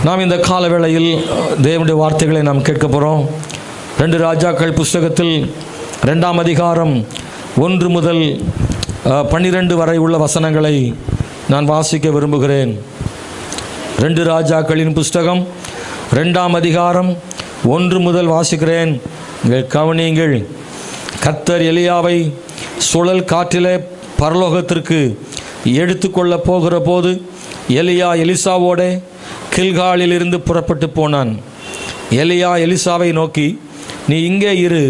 நாம் இந்த கால வேளையில் தேவனுடைய வார்த்தைகளை நாம் கேட்க போகிறோம். 2 ராஜாக்கள் புஸ்தகத்தில் 2ஆம் அதிகாரம் 1 முதல் 12 வரை உள்ள வசனங்களை நான் வாசிக்க விரும்புகிறேன். 2 ராஜாக்களின் புஸ்தகம் 2ஆம் அதிகாரம் 1 முதல் வாசிக்கிறேன். கவனியுங்கள். கர்த்தர் எலியாவை சுழல் காற்றிலே பரலோகத்திற்கு எடுத்துக்கொள்ள போகிற போது எலியா எலிசாவோட கில்காலில் இருந்து புறப்பட்டு போனான். எலியா எலிசாவை நோக்கி, நீ இங்கே இரு,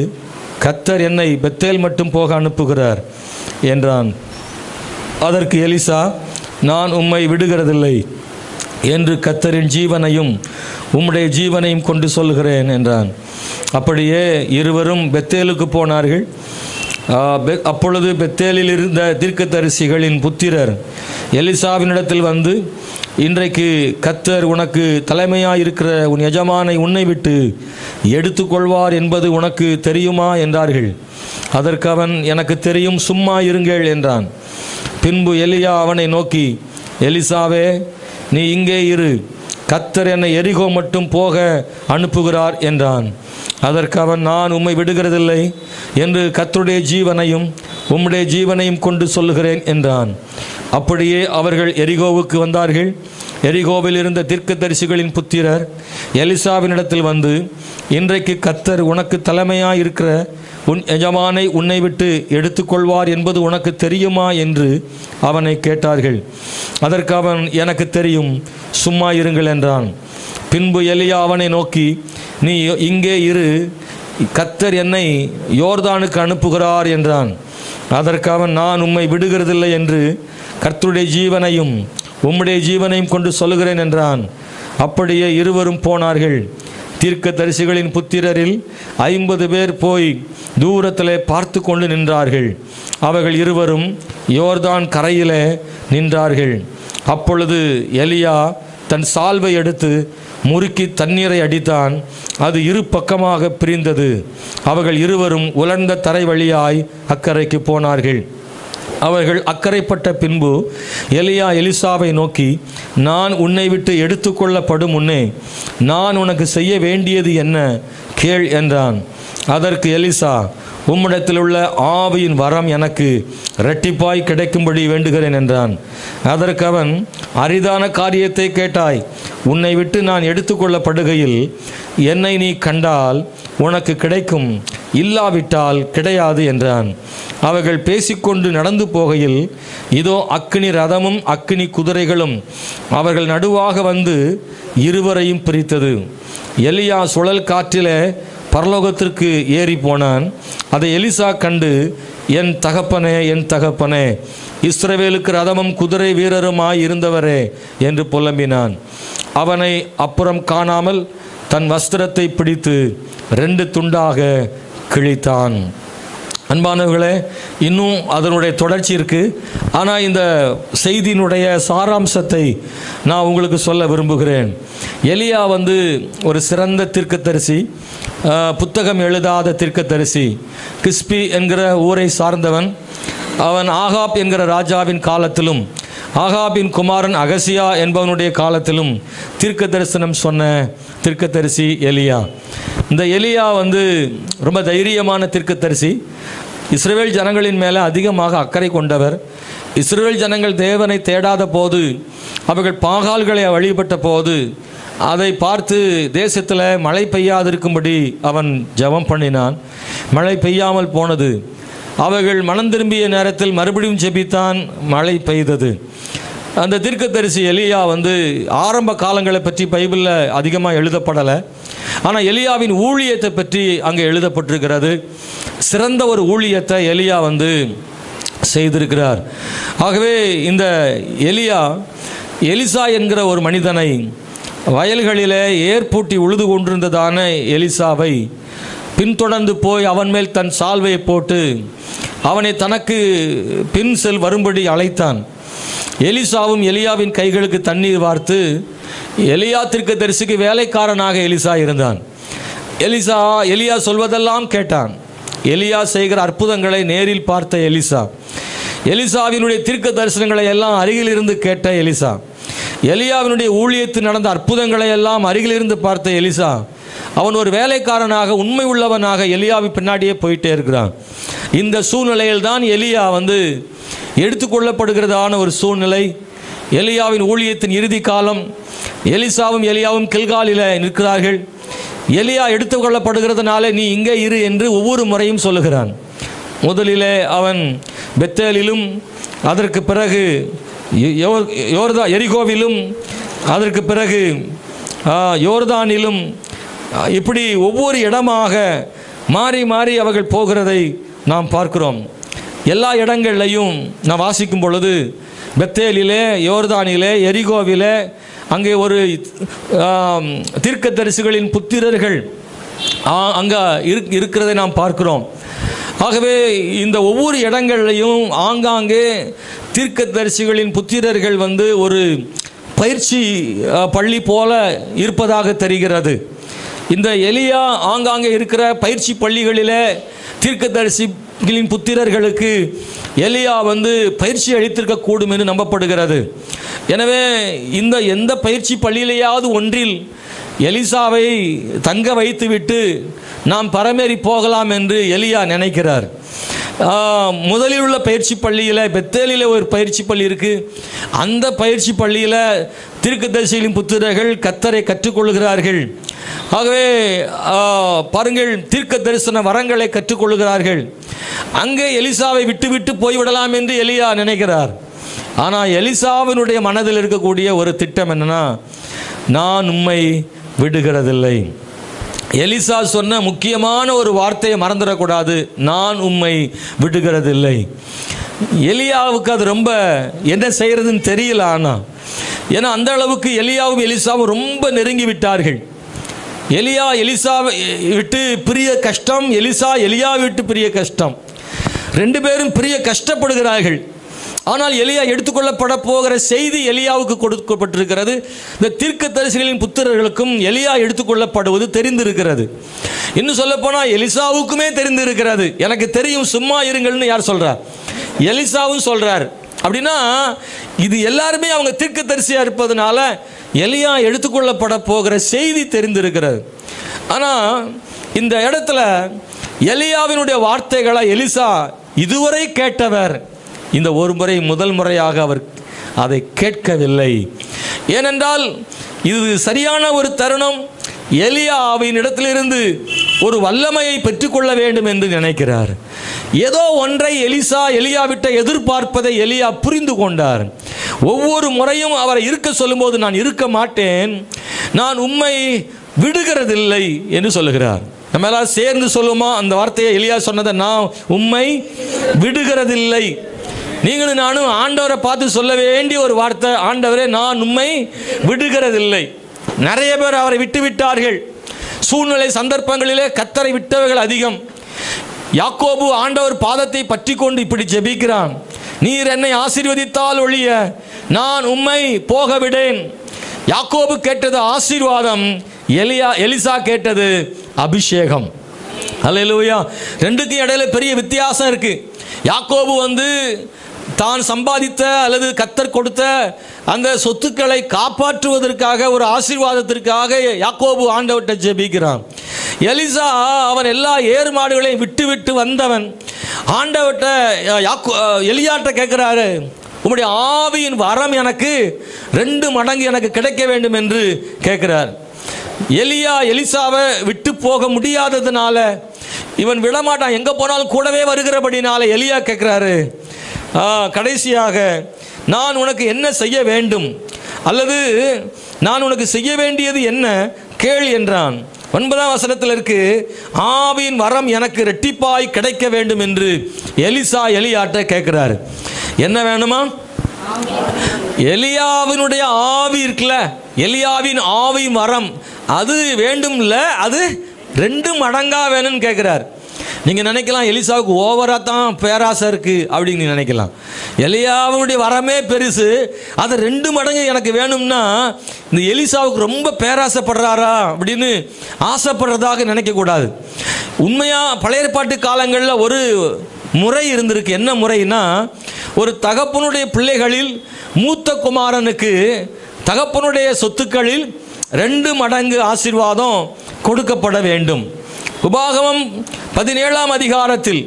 கர்த்தர் என்னை பெத்தேல் மட்டும் போக அனுப்புகிறார் என்றான். அதற்கு எலிசா, நான் உம்மை விடுகிறதில்லை என்று கர்த்தரின் ஜீவனையும் உம்முடைய ஜீவனையும் கொண்டு சொல்கிறேன் என்றான். அப்படியே இருவரும் பெத்தேலுக்கு போனார்கள். அப்பொழுது பெத்தேலில் இருந்த தீர்க்கதரிசிகளின் புத்திரர் எலிசாவினிடத்தில் வந்து, இன்றைக்கு கர்த்தர் உனக்கு தலைமையாயிருக்கிற உன் எஜமானை உன்னை விட்டு எடுத்துக்கொள்வார் என்பது உனக்கு தெரியுமா என்றார்கள். அதற்கு அவன், எனக்கு தெரியும், சும்மா இருங்கள் என்றான். பின்பு எலியா அவனை நோக்கி, எலிசாவே, நீ இங்கே இரு, கர்த்தர் என்னை எரிகோ மட்டும் போக அனுப்புகிறார் என்றான். அதற்கு அவன், நான் உம்மை விடுகிறதில்லை என்று கர்த்தருடைய ஜீவனையும் உம்முடைய ஜீவனையும் கொண்டு சொல்லுகிறேன் என்றான். அப்படியே அவர்கள் எரிகோவுக்கு வந்தார்கள். எரிகோவில் இருந்த தீர்க்கதரிசிகளின் புத்திரர் எலிசாவினிடத்தில் வந்து, இன்றைக்கு கர்த்தர் உனக்கு தலைமையாயிருக்கிற உன் எஜமானை உன்னை விட்டு எடுத்துக்கொள்வார் என்பது உனக்கு தெரியுமா என்று அவனை கேட்டார்கள். அதற்கு அவன், எனக்கு தெரியும், சும்மா இருங்கள் என்றான். பின்பு எலியா அவனை நோக்கி, நீ இங்கே இரு, கர்த்தர் என்னை யோர்தானுக்கு அனுப்புகிறார் என்றான். அதற்கு அவன், நான் உம்மை விடுகிறதில்லை என்று கர்த்தருடைய ஜீவனையும் உம்முடைய ஜீவனையும் கொண்டு சொல்லுகிறேன் என்றான். அப்படியே இருவரும் போனார்கள். தீர்க்கதரிசிகளின் புத்திரரில் 50 பேர் போய் தூரத்திலே பார்த்து கொண்டு நின்றார்கள். அவர்கள் இருவரும் யோர்தான் கரையிலே நின்றார்கள். அப்பொழுது எலியா தன் சால்வை எடுத்து முறுக்கி தண்ணீரை அடித்தான். அது 2 பக்கமாக பிரிந்தது. அவர்கள் இருவரும் உலர்ந்த தரை வழியாய் அக்கறைக்கு போனார்கள். அவர்கள் அக்கறைப்பட்ட பின்பு எலியா எலிசாவை நோக்கி, நான் உன்னை விட்டு எடுத்துக்கொள்ளப்படும் முன்னே நான் உனக்கு செய்ய வேண்டியது என்ன கேள் என்றான். அதற்கு எலிசா, உம்மிடத்தில் உள்ள ஆவியின் வரம் எனக்கு இரட்டிப்பாய் கிடைக்கும்படி வேண்டுகிறேன் என்றான். அதற்கு அவன், அரிதான காரியத்தை கேட்டாய். உன்னை விட்டு நான் எடுத்துக்கொள்ளப்படுகையில் என்னை நீ கண்டால் உனக்கு கிடைக்கும், இல்லாவிட்டால் கிடையாது என்றான். அவர்கள் பேசிக்கொண்டு நடந்து போகையில், இதோ அக்கினி ரதமும் அக்கினி குதிரைகளும் அவர்கள் நடுவாக வந்து இருவரையும் பிரித்தது. எலியா சுழல் காற்றிலே பரலோகத்திற்கு ஏறி போனான். அதை எலிசா கண்டு, என் தகப்பனே, என் தகப்பனே, இஸ்ரவேலுக்கு ரதமும் குதிரை வீரருமாய் இருந்தவரே என்று புலம்பினான். அவனை அப்புறம் காணாமல் தன் வஸ்திரத்தை பிடித்து 2 துண்டாக கிழித்தான். அன்பானவர்களே, இன்னும் அதனுடைய தொடர்ச்சி இருக்குது. ஆனால் இந்த செய்தியினுடைய சாராம்சத்தை நான் உங்களுக்கு சொல்ல விரும்புகிறேன். எலியா ஒரு சிறந்த தீர்க்கதரிசி, புத்தகம் எழுதாத தீர்க்கதரிசி. கிஸ்பி என்கிற ஊரை சார்ந்தவன். அவன் ஆகாப் என்கிற ராஜாவின் காலத்திலும் ஆகாபின் குமாரன் அகசியா என்பவனுடைய காலத்திலும் தீர்க்க தரிசனம் சொன்ன தீர்க்கதரிசி எலியா. இந்த எலியா ரொம்ப தைரியமான தீர்க்கதரிசி. இஸ்ரவேல் ஜனங்களின் மேலே அதிகமாக அக்கறை கொண்டவர். இஸ்ரவேல் ஜனங்கள் தேவனை தேடாத போது, அவர்கள் பாகால்களை வழிபட்ட போது, அதை பார்த்து தேசத்தில் மழை பெய்யாதிருக்கும்படி அவன் ஜெபம் பண்ணினான். மழை பெய்யாமல் போனது. அவர்கள் மனம் திரும்பிய நேரத்தில் மறுபடியும் ஜெபித்தான், மழை பெய்தது. அந்த தீர்க்கதரிசி எலியா ஆரம்ப காலங்களை பற்றி பைபிளில் அதிகமாக எழுதப்படலை. ஆனால் எலியாவின் ஊழியத்தை பற்றி அங்கே எழுதப்பட்டிருக்கிறது. சிறந்த ஒரு ஊழியத்தை எலியா செய்திருக்கிறார். ஆகவே இந்த எலியா எலிசா என்கிற ஒரு மனிதனை, வயல்களிலே ஏற்பூட்டி உழுது கொண்டிருந்ததான எலிசாவை பின்தொடர்ந்து போய் அவன் மேல் தன் சால்வையை போட்டு அவனை தனக்கு பின் வரும்படி அழைத்தான். எலிசாவும் எலியாவின் கைகளுக்கு தண்ணீர் வார்த்து, எலியா தீர்க்கதரிசிக்கு வேலைக்காரனாக எலிசா இருந்தான். எலியா சொல்வதெல்லாம் கேட்டான். எலியா செய்கிற அற்புதங்களை நேரில் பார்த்த எலிசாவினுடைய தீர்க்க தரிசனங்களை எல்லாம் அருகில் இருந்து கேட்ட எலிசா எலியாவினுடைய ஊழியத்தில் நடந்த அற்புதங்களை எல்லாம் அருகிலிருந்து பார்த்த எலிசா அவன் ஒரு வேலைக்காரனாக உண்மை உள்ளவனாக எலியாவை பின்னாடியே போயிட்டே இருக்கிறான். இந்த சூழ்நிலையில் தான் எலியா எடுத்துக்கொள்ளப்படுகிறதான ஒரு சூழ்நிலை. எலியாவின் ஊழியத்தின் இறுதி காலம். எலியாவும் கில்காலில் நிற்கிறார்கள். எலியா எடுத்துக்கொள்ளப்படுகிறதுனால நீ இங்கே இரு என்று ஒவ்வொரு முறையும் சொல்லுகிறான். முதலிலே அவன் பெத்தேலிலும், அதற்கு பிறகு எரிகோவிலும், அதற்கு பிறகு யோர்தானிலும், இப்படி ஒவ்வொரு இடமாக மாறி மாறி அவர்கள் போகிறதை நாம் பார்க்கிறோம். எல்லா இடங்கள்லையும் நான் வாசிக்கும் பொழுது பெத்தேலிலே, யோர்தானிலே, எரிகோவிலே அங்கே ஒரு தீர்க்கதரிசிகளின் புத்திரர்கள் அங்கே இருக்கிறதை நாம் பார்க்கிறோம். ஆகவே இந்த ஒவ்வொரு இடங்கள்லையும் ஆங்காங்கே தீர்க்கதரிசிகளின் புத்திரர்கள் ஒரு பயிற்சி பள்ளி போல இருப்பதாக தெரிகிறது. இந்த எலியா ஆங்காங்கே இருக்கிற பயிற்சி பள்ளிகளிலே தீர்க்கதரிசிகளின் புத்திரர்களுக்கு எலியா பயிற்சி அளித்திருக்கக்கூடும் என்று நம்பப்படுகிறது. எனவே எந்த பயிற்சி பள்ளியிலேயாவது ஒன்றில் எலிசாவை தங்க வைத்துவிட்டு நாம் பரமேறி போகலாம் என்று எலியா நினைக்கிறார். முதலில் உள்ள பயிற்சி பள்ளியில் பெத்தேலில் ஒரு பயிற்சி பள்ளி இருக்குது. அந்த பயிற்சி பள்ளியில் தீர்க்கதரிசிகளின் புத்திரர்கள் கர்த்தரை கற்றுக்கொள்கிறார்கள். ஆகவே பாருங்கள், தீர்க்க தரிசன வரங்களை கற்றுக்கொள்கிறார்கள். அங்கே எலிசாவை விட்டு போய்விடலாம் என்று எலியா நினைக்கிறார். ஆனால் எலிசாவினுடைய மனதில் இருக்கக்கூடிய ஒரு திட்டம் என்னன்னா, நான் உம்மை விடுகிறதில்லை. எலிசா சொன்ன முக்கியமான ஒரு வார்த்தையை மறந்துடக்கூடாது, நான் உம்மை விடுகிறதில்லை. எலியாவுக்கு அது ரொம்ப என்ன செய்கிறதுன்னு தெரியல. ஆனால் ஏன்னா அந்த அளவுக்கு எலியாவும் எலிசாவும் ரொம்ப நெருங்கி விட்டார்கள். எலிசாவை விட்டு பிரிய கஷ்டம், எலியா விட்டு பிரிய கஷ்டம். ரெண்டு பேரும் பிரிய கஷ்டப்படுகிறார்கள். ஆனால் எலியா எடுத்துக்கொள்ளப்பட போகிற செய்தி எலியாவுக்கு கொடுக்கப்பட்டிருக்கிறது. இந்த தீர்க்கதரிசிகளின் புத்திரர்களுக்கும் எலியா எடுத்துக்கொள்ளப்படுவது தெரிந்திருக்கிறது. இன்னும் சொல்லப்போனால் எலிசாவுக்குமே தெரிந்திருக்கிறது. எனக்கு தெரியும், சும்மா இருங்கள்னு யார் சொல்றார்? எலிசாவும் சொல்றார். அப்படின்னா இது எல்லாருமே அவங்க தீர்க்கதரிசியாக இருப்பதனால எலியா எடுத்துக்கொள்ளப்பட போகிற செய்தி தெரிந்திருக்கிறது. ஆனால் இந்த இடத்துல எலியாவினுடைய வார்த்தைகளை எலிசா இதுவரை கேட்டவர், இந்த ஒரு முறை முதல் முறையாக அவர் அதை கேட்கவில்லை. ஏனென்றால் இது சரியான ஒரு தருணம். எலியாவின் இடத்திலிருந்து ஒரு வல்லமையை பெற்றுக்கொள்ள வேண்டும் என்று நினைக்கிறார். ஏதோ ஒன்றை எலியா விட்ட எதிர்பார்ப்பதை எலியா புரிந்து கொண்டார். ஒவ்வொரு முறையும் அவரை இருக்க சொல்லும்போது, நான் இருக்க மாட்டேன், நான் உம்மை விடுகிறதில்லை என்று சொல்லுகிறார். நம்ம எல்லாம் சேர்ந்து சொல்லுமா அந்த வார்த்தையை? எலியா சொன்னதை, நான் உம்மை விடுகிறதில்லை. நீங்களும் நானும் ஆண்டவரை பார்த்து சொல்ல வேண்டிய ஒரு வார்த்தை, ஆண்டவரே நான் உம்மை விடுகிறதில்லை. நிறைய பேர் அவரை விட்டு விட்டார்கள். சூழ்நிலை சந்தர்ப்பங்களிலே கர்த்தரை விட்டவர்கள் அதிகம். யாக்கோபு ஆண்டவர் பாதத்தை பற்றி கொண்டு இப்படி ஜெபிக்கிறான், நீர் என்னை ஆசீர்வதித்தால் ஒழிய நான் உம்மை போக விடேன். யாக்கோபு கேட்டது ஆசீர்வாதம், எலிசா கேட்டது அபிஷேகம். அல்லேலூயா. ரெண்டுக்கும் இடையில பெரிய வித்தியாசம் இருக்கு. யாக்கோபு தான் சம்பாதித்த அல்லது கர்த்தர் கொடுத்த அந்த சொத்துக்களை காப்பாற்றுவதற்காக, ஒரு ஆசீர்வாதத்திற்காக யாக்கோபு ஆண்டவர்கிட்ட ஜெபிக்கிறான். எலிசா அவன் எல்லா ஏறு மாடுகளையும் விட்டு வந்தவன். ஆண்டவர்கிட்ட எலியாட்ட கேட்கிறாரு, உம்முடைய ஆவியின் வரம் எனக்கு 2 மடங்கு எனக்கு கிடைக்க வேண்டும் என்று கேட்கிறார். எலிசாவை விட்டு போக முடியாததுனால, இவன் விடமாட்டான், எங்கே போனாலும் கூடவே வருகிறபடினால எலியா கேட்குறாரு, கடைசியாக நான் உனக்கு என்ன செய்ய வேண்டும், அல்லது நான் உனக்கு செய்ய வேண்டியது என்ன கேள் என்றான். 9ஆம் வசனத்தில் இருக்கு, ஆவியின் வரம் எனக்கு இரட்டிப்பாய் கிடைக்க வேண்டும் என்று எலியாட்ட கேட்கிறாரு. என்ன வேணுமா? எலியாவினுடைய ஆவி இருக்குல்ல, எலியாவின் ஆவி வரம் அது வேண்டும்ல, அது 2 மடங்கா வேணும்னு கேட்கிறார். நீங்கள் நினைக்கலாம் எலிசாவுக்கு ஓவராக தான் பேராசை இருக்குது அப்படின்னு நினைக்கலாம். எலியாவுடைய வரமே பெருசு, அது 2 மடங்கு எனக்கு வேணும்னா இந்த எலிசாவுக்கு ரொம்ப பேராசைப்படுறாரா அப்படின்னு ஆசைப்படுறதாக நினைக்கக்கூடாது. உண்மையாக பழைய ஏற்பாட்டு காலங்களில் ஒரு முறை இருந்திருக்கு. என்ன முறைன்னா, ஒரு தகப்பனுடைய பிள்ளைகளில் மூத்த குமாரனுக்கு தகப்பனுடைய சொத்துக்களில் 2 மடங்கு ஆசீர்வாதம் கொடுக்கப்பட வேண்டும். உபாகமம் 17ஆம் அதிகாரத்தில்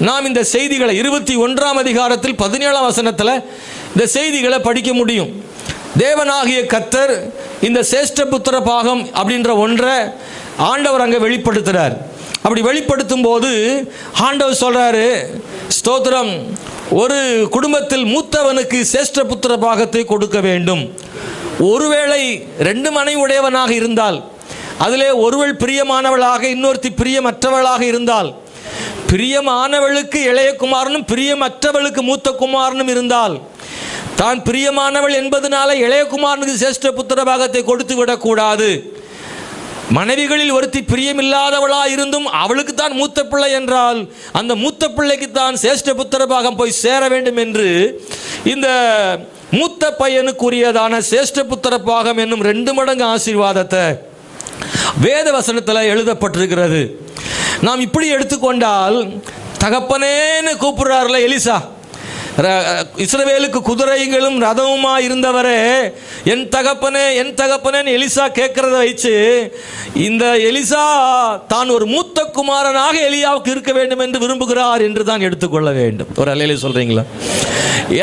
நாம் இந்த செய்திகளை 21ஆம் அதிகாரத்தில் 17ஆம் வசனத்தில் இந்த செய்திகளை படிக்க முடியும். தேவனாகிய கர்த்தர் இந்த சேஷ்ட புத்திர பாகம் அப்படின்ற ஒன்றை ஆண்டவர் அங்கே வெளிப்படுத்துகிறார். அப்படி வெளிப்படுத்தும் போது ஆண்டவர் சொல்கிறாரு, ஸ்தோத்திரம், ஒரு குடும்பத்தில் மூத்தவனுக்கு சேஷ்ட புத்திர பாகத்தை கொடுக்க வேண்டும். ஒருவேளை 2 மனைவி உடையவனாக இருந்தால், அதிலே ஒருவள் பிரியமானவளாக இன்னொருத்தி பிரியமற்றவளாக இருந்தால், பிரியமானவளுக்கு இளைய குமாரனும் பிரியமற்றவளுக்கு மூத்த குமாரனும் இருந்தால், தான் பிரியமானவள் என்பதனால இளையகுமாரனுக்கு சேஷ்ட புத்திர பாகத்தை கொடுத்து விடக்கூடாது. மனைவிகளில் ஒருத்தி பிரியமில்லாதவளாக இருந்தும் அவளுக்கு தான் மூத்த பிள்ளை என்றால் அந்த மூத்த பிள்ளைக்கு தான் சேஷ்ட புத்திர பாகம் போய் சேர வேண்டும் என்று இந்த மூத்த பையனுக்குரியதான சேஷ்ட புத்திர பாகம் என்னும் 2 மடங்கு ஆசீர்வாதத்தை வேத வசனத்தில் எழுதப்பட்டிருக்கிறது. நாம் இப்படி எடுத்துக்கொண்டால், தகப்பனேன்னு கூப்பிடுறாருல எலிசா, இஸ்ரவேலுக்கு குதிரைகளும் ரதமுமா இருந்தவரே, என் தகப்பனே என் தகப்பனேன்னு எலிசா கேட்கிறத வச்சு இந்த எலிசா தான் ஒரு மூத்த குமாரனாக எலியாவுக்கு இருக்க வேண்டும் என்று விரும்புகிறார் என்று தான் எடுத்துக்கொள்ள வேண்டும். ஒரு அல்லேலூயா சொல்றீங்களா?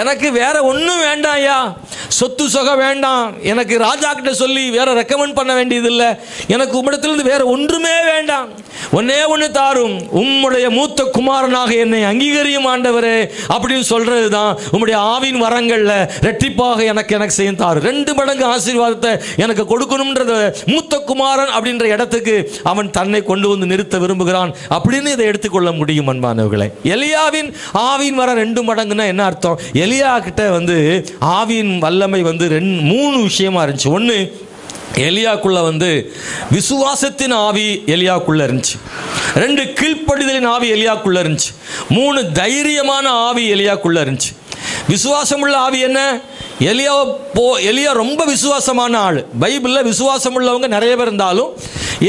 எனக்கு வேற ஒன்றும் வேண்டாம் ஐயா, சொத்து சொகம் வேண்டாம், எனக்கு ராஜா கிட்ட சொல்லி வேற ரெக்கமெண்ட் பண்ண வேண்டியதில்லை, எனக்கு உம்மிடத்திலிருந்து வேற ஒன்றுமே வேண்டாம், ஒன்னே ஒன்று தாரும், உம்முடைய மூத்த குமாரனாக என்னை அங்கீகரியும் ஆண்டவரே அப்படின்னு சொல்றது தான் உம்முடைய ஆவின் வரங்கள்ல ரெட்டிப்பாக எனக்கு செய்யும் தாரு. 2 மடங்கு ஆசீர்வாதத்தை எனக்கு கொடுக்கணும்ன்றத மூத்த குமாரன் அப்படின்ற இடத்துக்கு அவன் தன்னை கொண்டு வந்து நிறுத்த விரும்புகிறான் அப்படின்னு இதை எடுத்துக்கொள்ள முடியும். அன்பானவர்களே, எலியாவின் ஆவின் வர 2 மடங்குன்னா என்ன அர்த்தம்? எலியா கிட்ட ஆவியின் வல்லமை 3 விஷயமா இருந்துச்சு. ஒன்று, எலியாக்குள்ள விசுவாசத்தின் ஆவி எலியாக்குள்ள இருந்துச்சு. 2, கீழ்ப்படிதலின் ஆவி எலியாக்குள்ள இருந்துச்சு. 3, தைரியமான ஆவி எலியாக்குள்ள இருந்துச்சு. விசுவாசமுள்ள ஆவி என்ன? எலியா ரொம்ப விசுவாசமான ஆள். பைபிளில் விசுவாசம் உள்ளவங்க நிறைய பேர் இருந்தாலும்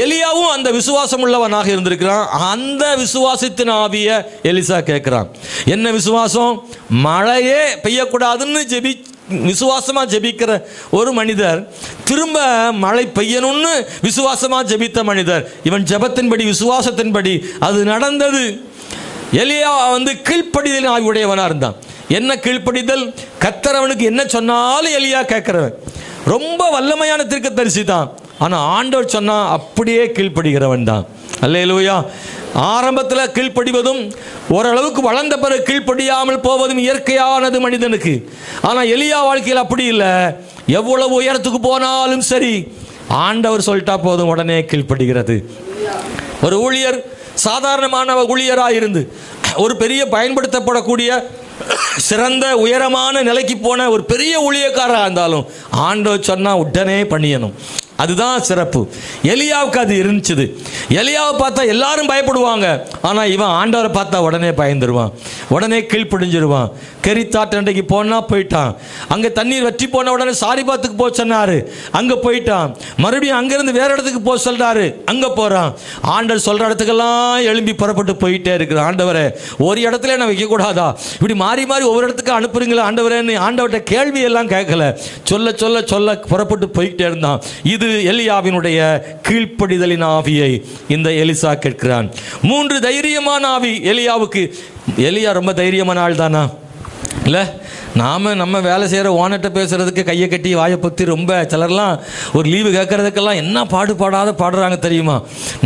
எலியாவும் அந்த விசுவாசம் உள்ளவனாக இருந்திருக்கிறான். அந்த விசுவாசத்தின் ஆவியை எலிசா கேட்கிறான். என்ன விசுவாசம்? மழையே பெய்யக்கூடாதுன்னு விசுவாசமாக ஜெபிக்கிற ஒரு மனிதர் திரும்ப மழை பெய்யணும்னு விசுவாசமாக ஜெபித்த மனிதர். இவன் ஜெபத்தின்படி விசுவாசத்தின்படி அது நடந்தது. எலியா கீழ்ப்படிதல் ஆவியுடையவனாக இருந்தான். என்ன கீழ்ப்படிதல்? கர்த்தர் அவனுக்கு என்ன சொன்னாலும் எலியா கேட்கிறவன். ரொம்ப வல்லமையான தீர்க்கதரிசி தான், ஆனால் ஆண்டவர் சொன்னா அப்படியே கீழ்ப்படுகிறவன் தான். அல்லேலூயா. ஆரம்பத்தில் கீழ்ப்படிவதும் ஓரளவுக்கு வளர்ந்த பிறகு கீழ்ப்படியாமல் போவதும் இயற்கையானது மனிதனுக்கு. ஆனால் எலியா வாழ்க்கையில் அப்படி இல்லை. எவ்வளவு உயரத்துக்கு போனாலும் சரி, ஆண்டவர் சொல்லிட்டா போதும் உடனே கீழ்ப்படுகிறது. ஒரு ஊழியர் சாதாரணமான ஊழியராக இருந்து ஒரு பெரிய பயன்படுத்தப்படக்கூடிய சிறந்த உயரமான நிலைக்கு போன ஒரு பெரிய ஊழியக்காரராக இருந்தாலும் ஆண்டவர் சொன்னா உடனே பண்ணியணும். அதுதான் சிறப்பு. எலியாவுக்கு அது இருந்துச்சு. எலியாவை பார்த்தா எல்லாரும் பயப்படுவாங்க, ஆனால் இவன் ஆண்டவரை பார்த்தா உடனே பயந்துருவான், உடனே கீழ்ப்பிடிஞ்சிருவான். கெரித்தாட்டண்டைக்கு போனால் போயிட்டான். அங்கே தண்ணீர் வற்றி போன உடனே சாரிபாத்துக்கு போக சொன்னார், அங்கே போயிட்டான். மறுபடியும் அங்கேருந்து வேறு இடத்துக்கு போக சொல்கிறாரு, அங்கே போகிறான். ஆண்டவர் சொல்கிற இடத்துக்கெல்லாம் எழும்பி புறப்பட்டு போயிட்டே இருக்கிறான். ஆண்டவரை ஒரு இடத்துல நான் வைக்கக்கூடாதா, இப்படி மாறி மாறி ஒவ்வொரு இடத்துக்கு அனுப்புறீங்களா ஆண்டவரேன்னு ஆண்டவர்கிட்ட கேள்வியெல்லாம் கேட்கல, சொல்ல சொல்ல சொல்ல புறப்பட்டு போய்கிட்டே இருந்தான். இது எலியாவினுடைய கீழ்ப்படிதலின் ஆவியை இந்த எலிசா கேட்கிறான். 3 தைரியமான ஆவி எலியாவுக்கு. எலியா ரொம்ப தைரியமான ஆள் தானா? இல்லை. நம்ம வேலை செய்கிற ஓனர்கிட்ட பேசுகிறதுக்கு கையை கட்டி வாயை பற்றி ரொம்ப சிலர்லாம் ஒரு லீவு கேட்குறதுக்கெல்லாம் என்ன பாடுபாடாத பாடுறாங்க தெரியுமா?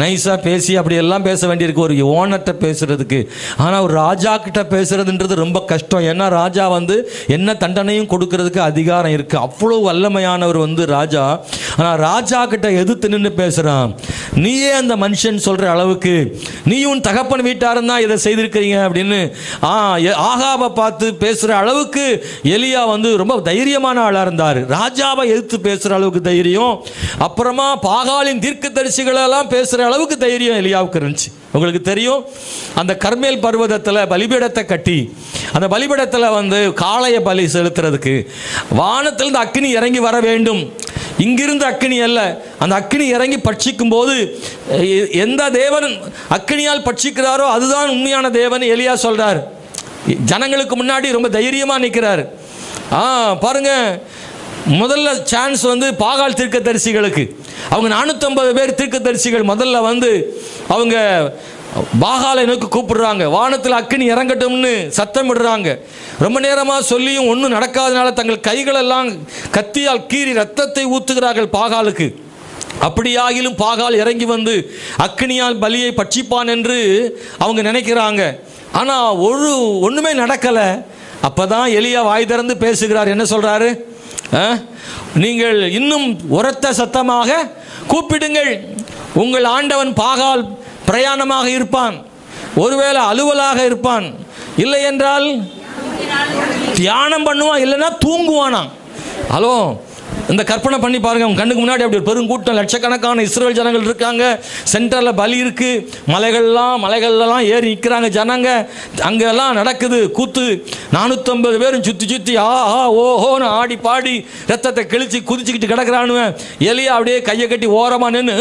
நைஸாக பேசி அப்படியெல்லாம் பேச வேண்டியிருக்கு ஒரு ஓனர்கிட்ட பேசுகிறதுக்கு. ஆனால் ஒரு ராஜா கிட்ட பேசுகிறதுன்றது ரொம்ப கஷ்டம். ஏன்னா ராஜா என்ன தண்டனையும் கொடுக்கறதுக்கு அதிகாரம் இருக்குது. அவ்வளோ வல்லமையானவர் ராஜா. ஆனால் ராஜா கிட்ட எதிர்த்து நின்று பேசுகிறான். நீயே அந்த மனுஷன் சொல்கிற அளவுக்கு நீயும் தகப்பன் வீட்டாரும் தான் இதை செய்திருக்கிறீங்க அப்படின்னு ஆகாபை பார்த்து பேசுகிற அளவுக்கு எலியா ரொம்ப தைரியமான ஆளாக இருந்தார். ராஜாவை எதிர்த்து பேசுகிற அளவுக்கு தைரியம், அப்புறமா பாகாலின் தீர்க்கதரிசிகளெல்லாம் பேசுகிற அளவுக்கு தைரியம் எலியாவுக்கு இருந்துச்சு. உங்களுக்கு தெரியும், அந்த கர்மேல் பர்வதத்தில் பலிபீடத்தை கட்டி அந்த பலிபீடத்தில் காளைய பலி செலுத்துறதுக்கு வானத்திலிருந்து அக்கினி இறங்கி வர வேண்டும். இங்கிருந்து அக்கினி அல்ல, அந்த அக்கினி இறங்கி பட்சிக்கும் போது எந்த தேவன் அக்கினியால் பட்சிக்கிறாரோ அதுதான் உண்மையான தேவன் எலியா சொல்றார். ஜனங்களுக்கு முன்னாடி ரொம்ப தைரியமாக நிற்கிறார். பாருங்க, முதல்ல சான்ஸ் வந்து பாகால் தீர்க்கதரிசிகளுக்கு. அவங்க 450 பேர் தீர்க்கதரிசிகள் முதல்ல வந்து அவங்க பாகாலை நோக்கி கூப்பிடுறாங்க. வானத்தில் அக்கினி இறங்கட்டும்னு சத்தம் விடுறாங்க. ரொம்ப நேரமாக சொல்லியும் ஒன்றும் நடக்காதனால தங்கள் கைகளெல்லாம் கத்தியால் கீறி ரத்தத்தை ஊற்றுகிறார்கள் பாகாலுக்கு. அப்படியாகிலும் பாகால் இறங்கி வந்து அக்கினியால் பலியை பட்சிப்பான் என்று அவங்க நினைக்கிறாங்க. ஆனால் ஒன்றுமே நடக்கலை. அப்போ தான் எலியா வாய் திறந்து பேசுகிறார். என்ன சொல்கிறாரு? நீங்கள் இன்னும் உரத்த சத்தமாக கூப்பிடுங்கள். உங்கள் ஆண்டவன் பாகால் பிரயாணமாக இருப்பான், ஒருவேளை அலுவலாக இருப்பான், இல்லை என்றால் தியானம் பண்ணுவான், இல்லைன்னா தூங்குவானாம். ஹலோ, இந்த கற்பனை பண்ணி பாருங்க. உங்க கண்ணுக்கு முன்னாடி அப்படி ஒரு பெருங்கூட்டம், லட்சக்கணக்கான இஸ்ரேல் ஜனங்கள் இருக்காங்க. சென்டரில் பலி இருக்கு. மலைகள்லாம் ஏறி நிற்கிறாங்க ஜனங்க. அங்கெல்லாம் நடக்குது கூத்து. 450 பேரும் சுற்றி ஆஹா ஓஹோன்னு ஆடி பாடி ரத்தத்தை கிழிச்சு குதிச்சுக்கிட்டு கிடக்கிறானுவேன். எலியா அப்படியே கையை கட்டி ஓரமாக நின்று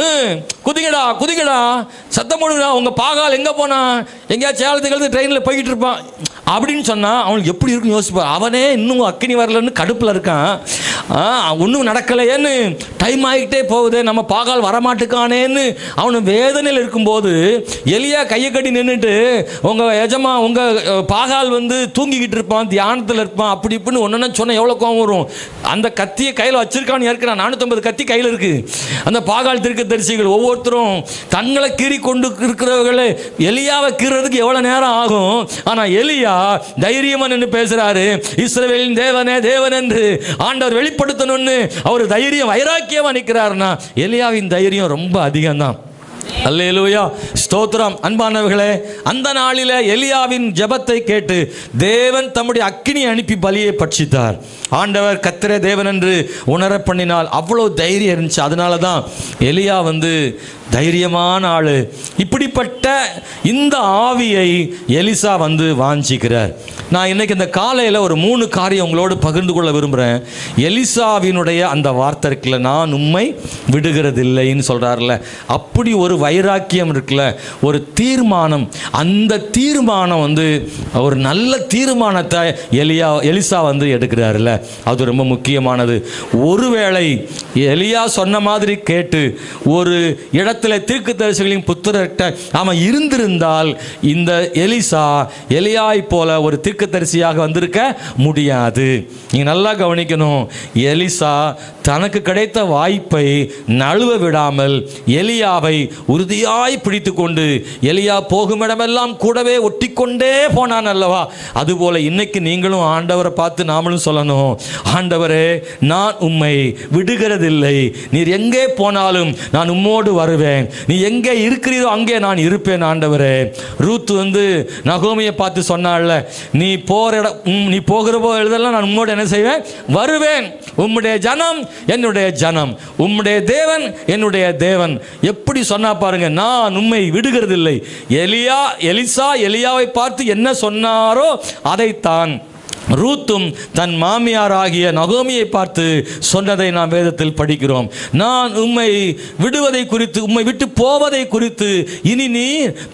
குதிங்கடா சத்தம் போடுங்கடா, உங்க பாகால் எங்கே போனா, எங்கேயா சேலத்துக்கு ட்ரெயினில் போய்கிட்டு இருப்பான் அப்படின்னு சொன்னால் அவனுக்கு எப்படி இருக்குன்னு யோசிப்பான். அவனே இன்னும் அக்கினி வரலன்னு கடுப்பில் இருக்கான். ஒன்றும் நடக்கலையேன்னு டைம் ஆகிட்டே போகுது, நம்ம பாகால் வரமாட்டுக்கானேன்னு அவனு வேதனையில் இருக்கும்போது எலியா கையை கட்டி நின்றுட்டு உங்கள் பாகால் வந்து தூங்கிக்கிட்டு இருப்பான், தியானத்தில் இருப்பான், அப்படி இப்படின்னு ஒன்றுன்னா சொன்னால் எவ்வளோ கோவம் வரும். அந்த கத்தியை கையில் வச்சிருக்கான்னு ஏற்கிறான். 450 கத்தி கையில் இருக்குது. அந்த பாகால் தீர்க்கதரிசிகள் ஒவ்வொருத்தரும் தங்களை கீறி கொண்டு இருக்கிறவர்களே எலியாவை கீறதுக்கு எவ்வளோ நேரம் ஆகும். ஆனால் எலியா தைரியமா நின்று பேசுறாரு. இஸ்ரவேலின் தேவனே தேவன் என்று ஆண்டவர் வெளிப்படுத்தணும்னு அவர் தைரியம் வைராக்கியமா நிற்கிறாருன்னா எலியாவின் தைரியம் ரொம்ப அதிகம்தான். அல்லேலூயா, ஸ்தோத்திரம். அன்பானவர்களே, அந்த நாளில் எலியாவின் ஜெபத்தை கேட்டு தேவன் தம்முடைய அக்கினி அனுப்பி பலியை பட்சித்தார். ஆண்டவர் கர்த்தரே தேவன் என்று உணர பண்ணினால் அவ்வளோ தைரியம் இருந்துச்சு. அதனால தான் எலியா வந்து தைரியமான ஆள். இப்படிப்பட்ட இந்த ஆவியை எலிசா வந்து வாஞ்சிக்கிறார். நான் இன்னைக்கு இந்த காலையில் ஒரு 3 காரியம் உங்களோடு பகிர்ந்து கொள்ள விரும்புகிறேன். எலிசாவினுடைய அந்த வார்த்தை இருக்குல்ல, நான் உம்மை விடுகிறதில்லைன்னு சொல்கிறார்ல, அப்படி ஒரு வைராக்கியம் இருக்குல்ல, ஒரு தீர்மானம். அந்த தீர்மானம் வந்து ஒரு நல்ல தீர்மானத்தை எலிசா வந்து எடுக்கிறாருல்ல, அது ரொம்ப முக்கியமானது. ஒருவேளை எலியா சொன்ன மாதிரி கேட்டு ஒரு இடத்துல தீர்க்கதரிசிகளின் புத்திரர்கிட்ட அவன் இருந்திருந்தால் இந்த எலியாய் போல ஒரு தீர்க்கதரிசியாக வந்திருக்க முடியாது. நீங்க நல்லா கவனிக்கணும். எலிசா தனக்கு கிடைத்த வாய்ப்பை நழுவ விடாமல் எலியாவை உறுதியாய் பிடித்து கொண்டு எலியா போகும் இடமெல்லாம் கூடவே ஒட்டிக்கொண்டே போனான் அல்லவா? அதுபோல இன்னைக்கு நீங்களும் ஆண்டவரை பார்த்து நாமளும் சொல்லணும், ஆண்டவரே நான் உம்மை விடுகிறதில்லை, நீர் எங்கே போனாலும் நான் உம்மோடு வருவேன், நீ எங்கே இருக்கிறீரோ அங்கே நான் இருப்பேன் ஆண்டவரே. ரூத் வந்து நகோமியை பார்த்து சொன்னாள்ல, நீ போகிற போதெல்லாம் நான் உம்மோடு என்ன செய்வேன், வருவேன், உம்முடைய ஜனம் என்னுடைய ஜனம், உம்முடைய தேவன் என்னுடைய தேவன். எப்படி சொன்னா பாருங்க, நான் உம்மை விடுகிறதில்லை. எலிசா எலியாவை பார்த்து என்ன சொன்னாரோ அதைத்தான் ரூத்தும் தன் மாமியாராகிய நகோமியை பார்த்து சொன்னதை நாம் வேதத்தில் படிக்கிறோம். நான் உம்மை விடுவதை குறித்து, உம்மை விட்டு போவதை குறித்து இனி நீ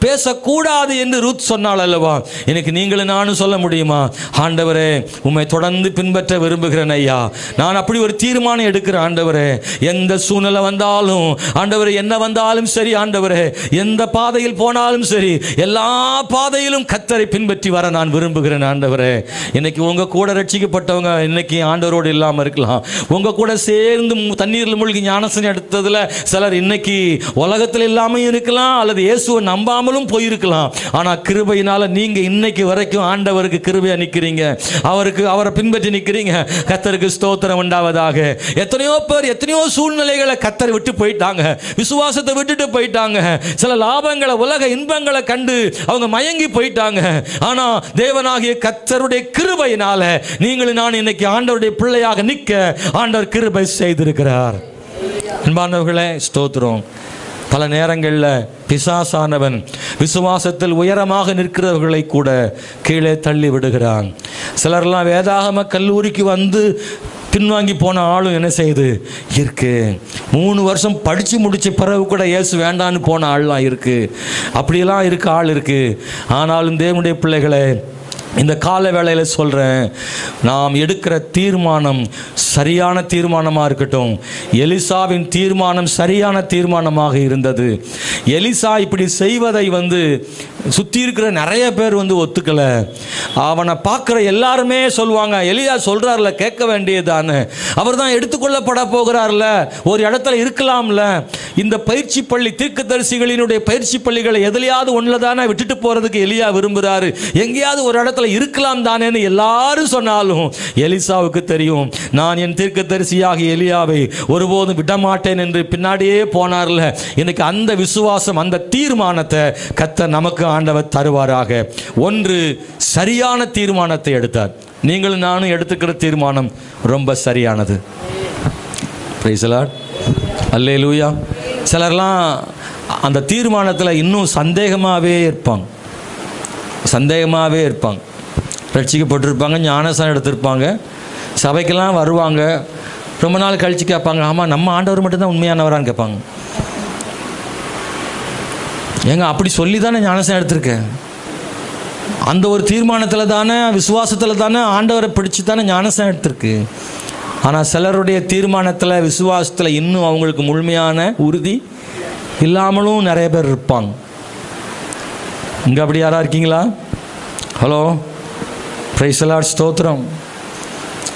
பேசக்கூடாது என்று ரூத் சொன்னாள் அல்லவா? எனக்கு நீங்களும் நானும் சொல்ல முடியுமா, ஆண்டவரே உம்மை தொடர்ந்து பின்பற்ற விரும்புகிறேன் ஐயா, நான் அப்படி ஒரு தீர்மானம் எடுக்கிறேன் ஆண்டவரே, எந்த சூழ்நிலை வந்தாலும் ஆண்டவரே, என்ன வந்தாலும் சரி ஆண்டவரே, எந்த பாதையில் போனாலும் சரி, எல்லா பாதையிலும் கர்த்தரை பின்பற்றி வர நான் விரும்புகிறேன் ஆண்டவரே. இன்னைக்கு உங்க கூட ரட்சிக்கப்பட்டவங்க இன்னைக்கு ஆண்டவரோடு இல்லாமல் இருக்கலாம். உங்க கூட சேர்ந்து தண்ணீரில் மூழ்கி ஞானஸ்நானம் எடுத்ததுல சிலர் இன்னைக்கு உலகத்தில் இல்லாமல் இருக்கலாம், அல்லது இயேசுவை நம்பாமலும் போயிருக்கலாம். ஆனா கிருபையினால நீங்க இன்னைக்கு வரைக்கும் ஆண்டவருக்கு கிருபையா நிற்கிறீங்க, அவரை பின்பற்றி நிற்கிறீங்க. கர்த்தருக்கு ஸ்தோத்திரம் உண்டாவதாக. எத்தனையோ பேர் எத்தனையோ சூழ்நிலைகளை கர்த்தரை விட்டு போயிட்டாங்க, விசுவாசத்தை விட்டுட்டு போயிட்டாங்க, சில லாபங்களை உலக இன்பங்களை கண்டு அவங்க மயங்கி போயிட்டாங்க. ஆனா தேவனாகிய கர்த்தருடைய கிருபை நீங்களும் நான் இன்னைக்கு ஆண்டவருடைய பிள்ளையாக நிற்க ஆண்டவர் கிருபை செய்திருக்கிறார். அன்பானவர்களே, ஸ்தோத்திரம். பல நேரங்களில் பிசாசானவன் விசுவாசத்தில் உயரமாக நிற்கிறவர்களை கூட கீழே தள்ளி விடுகிறான். சிலர்லாம் வேதாகம கல்லூரிக்கு வந்து பின்வாங்கி போன ஆளும் என்ன செய்யுது இருக்கு. 3 வருஷம் படித்து முடிச்ச பிறகு கூட இயேசு வேண்டான்னு போன ஆள்லாம் இருக்கு. அப்படியெல்லாம் இருக்க ஆள் இருக்கு. ஆனாலும் தேவனுடைய பிள்ளைகளே, இந்த கால வேளையில் சொல்கிறேன், நாம் எடுக்கிற தீர்மானம் சரியான தீர்மானமாக இருக்கட்டும். எலிசாவின் தீர்மானம் சரியான தீர்மானமாக இருந்தது. எலிசா இப்படி செய்வதை சுற்றி இருக்கிற நிறைய பேர் ஒத்துக்கலை. அவனை பார்க்குற எல்லாருமே சொல்லுவாங்க, எலியா சொல்கிறார்ல, கேட்க வேண்டியதானே, அவர் தான் எடுத்துக்கொள்ளப்பட போகிறார்ல, ஒரு இடத்துல இருக்கலாம்ல. இந்த பயிற்சி பள்ளி, தீர்க்கதரிசிகளினுடைய பயிற்சி பள்ளிகளை எதுலையாவது ஒன்றில் தானே விட்டுட்டு போகிறதுக்கு எலியா விரும்புகிறாரு. எங்கேயாவது ஒரு இடத்துல இருக்கலாம் தானேன்னு எல்லாரும் சொன்னாலும் எலிசாவுக்கு தெரியும், நான் என் தீர்க்கதரிசியாகி எலியாவை ஒருபோதும் விடமாட்டேன் என்று பின்னாடியே போனார்ல. எனக்கு அந்த விசுவாசம், அந்த தீர்மானத்தை கர்த்தர் நமக்கு ஆண்டவர் தருவாராக. ஒன்று, சரியான தீர்மானத்தை எடுத்தார். நீங்களும் நானும் எடுத்துக்கிற தீர்மானம் ரொம்ப சரியானது. பிரைஸ் தி லார்ட், அல்லேலூயா. சிலர்லாம் அந்த தீர்மானத்தில் இன்னும் சந்தேகமாகவே இருப்பாங்க. ரட்சிக்கப்பட்டிருப்பாங்க, ஞானஸ்நானம் எடுத்திருப்பாங்க, சபைக்கெல்லாம் வருவாங்க. ரொம்ப நாள் கழித்து கேட்பாங்க, ஆமாம் நம்ம ஆண்டவர் மட்டும்தான் உண்மையானவரான்னு கேட்பாங்க. ஏங்க அப்படி சொல்லி தானே ஞானஸ்நானம் எடுத்திருக்கேன், அந்த ஒரு தீர்மானத்தில் தானே, விசுவாசத்தில் தானே, ஆண்டவரை பிடிச்சி தானே ஞானஸ்நானம் எடுத்திருக்கு. ஆனால் சிலருடைய தீர்மானத்தில், விசுவாசத்தில் இன்னும் அவங்களுக்கு முழுமையான உறுதி இல்லாமலும் நிறைய பேர் இருப்பாங்க. இங்கே அப்படி யாராக இருக்கீங்களா? ஹலோ, பிரைஸ் தி லார்ட், ஸ்தோத்திரம்.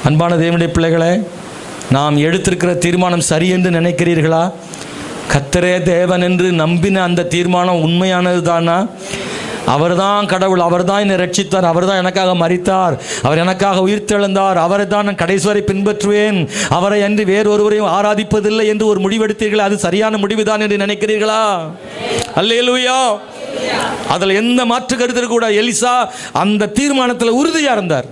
அன்பான தேவனுடைய பிள்ளைகளே, நாம் எடுத்திருக்கிற தீர்மானம் சரி என்று நினைக்கிறீர்களா? கர்த்தரே தேவன் என்று நம்பின அந்த தீர்மானம் உண்மையானது தானா? அவர் தான் கடவுள், அவர் தான் என்னை ரட்சித்தார், அவர் தான் எனக்காக மரித்தார், அவர் எனக்காக உயிர்த்தெழுந்தார், அவரை தான் நான் கடைசி வரை பின்பற்றுவேன், அவரை அன்றி வேறொருவரையும் ஆராதிப்பதில்லை என்று ஒரு முடிவெடுத்தீர்கள். அது சரியான முடிவுதான் என்று நினைக்கிறீர்களா? அல்லேலூயா. அதில் எந்த மாற்று கருத்து கூட. எலிசா அந்த தீர்மானத்தில் உறுதியாக இருந்தார்.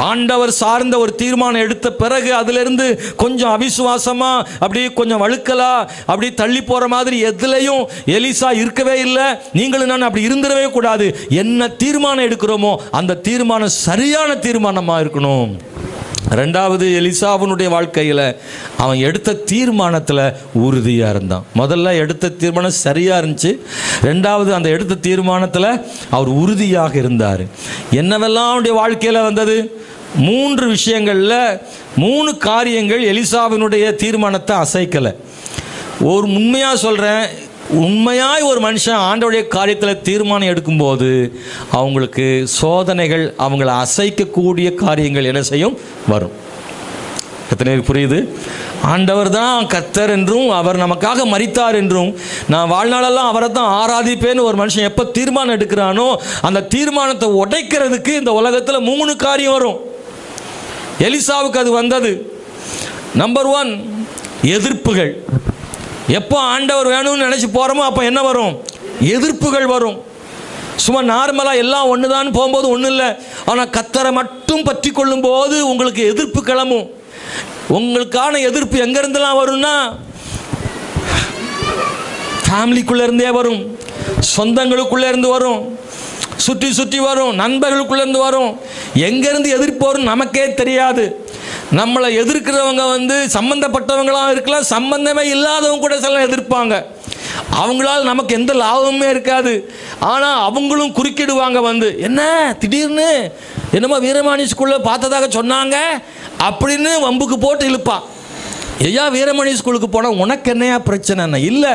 ஆண்டவர் சார்ந்த ஒரு தீர்மானம் எடுத்த பிறகு அதிலிருந்து கொஞ்சம் அவிசுவாசமா, அப்படி கொஞ்சம் வழுக்கலா, அப்படி தள்ளி போகிற மாதிரி எதுலையும் எலிசா இருக்கவே இல்லை. நீங்களும் நான் அப்படி இருந்துடவே கூடாது. என்ன தீர்மானம் எடுக்கிறோமோ அந்த தீர்மானம் சரியான தீர்மானமாக இருக்கணும். ரெண்டாவது, எலிசாவினுடைய வாழ்க்கையில் அவன் எடுத்த தீர்மானத்தில் உறுதியாக இருந்தான். முதல்ல எடுத்த தீர்மானம் சரியாக இருந்துச்சு. ரெண்டாவது, அந்த எடுத்த தீர்மானத்தில் அவர் உறுதியாக இருந்தார். என்னவெல்லாம் அவனுடைய வாழ்க்கையில் வந்தது? 3 விஷயங்களில் 3 காரியங்கள் எலிசாவினுடைய தீர்மானத்தை அசைக்கலை. ஒரு உண்மையாக சொல்கிறேன், உண்மையாய் ஒரு மனுஷன் ஆண்டவருடைய காரியத்தில் தீர்மானம் எடுக்கும்போது அவங்களுக்கு சோதனைகள், அவங்கள அசைக்கக்கூடிய காரியங்கள் என்ன செய்யும்? வரும். எத்தனை புரியுது? ஆண்டவர் தான் கர்த்தர் என்றும், அவர் நமக்காக மரித்தார் என்றும், நான் வாழ்நாளெல்லாம் அவரை தான் ஆராதிப்பேன்னு ஒரு மனுஷன் எப்போ தீர்மானம் எடுக்கிறானோ அந்த தீர்மானத்தை உடைக்கிறதுக்கு இந்த உலகத்தில் 3 காரியம் வரும். எலிசாவுக்கு அது வந்தது. நம்பர் 1, எதிர்ப்புகள். எப்போ ஆண்டவர் வேணும்னு நினச்சி போகிறோமோ அப்போ என்ன வரும்? எதிர்ப்புகள் வரும். சும்மா நார்மலாக எல்லாம் ஒன்று தான் போகும்போது ஒன்றும் இல்லை. ஆனால் கர்த்தரை மட்டும் பற்றி கொள்ளும் போது உங்களுக்கு எதிர்ப்பு கிளம்பும். உங்களுக்கான எதிர்ப்பு எங்கேருந்துலாம் வரும்னா ஃபேமிலிக்குள்ளேருந்தே வரும், சொந்தங்களுக்குள்ளேருந்து வரும், சுற்றி சுற்றி வரும், நண்பர்களுக்குள்ளேருந்து வரும். எங்கேருந்து எதிர்ப்பு வரும் நமக்கே தெரியாது. நம்மளை எதிர்க்கிறவங்க சம்பந்தப்பட்டவங்களாக இருக்கலாம், சம்பந்தமே இல்லாதவங்க கூட சில எதிர்ப்பாங்க. அவங்களால் நமக்கு எந்த லாபமுமே இருக்காது. ஆனால் அவங்களும் குறுக்கிடுவாங்க. என்ன திடீர்னு என்னமோ வீரமணி ஸ்கூலில் பார்த்ததாக சொன்னாங்க அப்படின்னு வம்புக்கு போட்டு இழுப்பா. ஐயா, வீரமணி ஸ்கூலுக்கு போனால் உனக்கு என்னையா பிரச்சனை? இல்லை,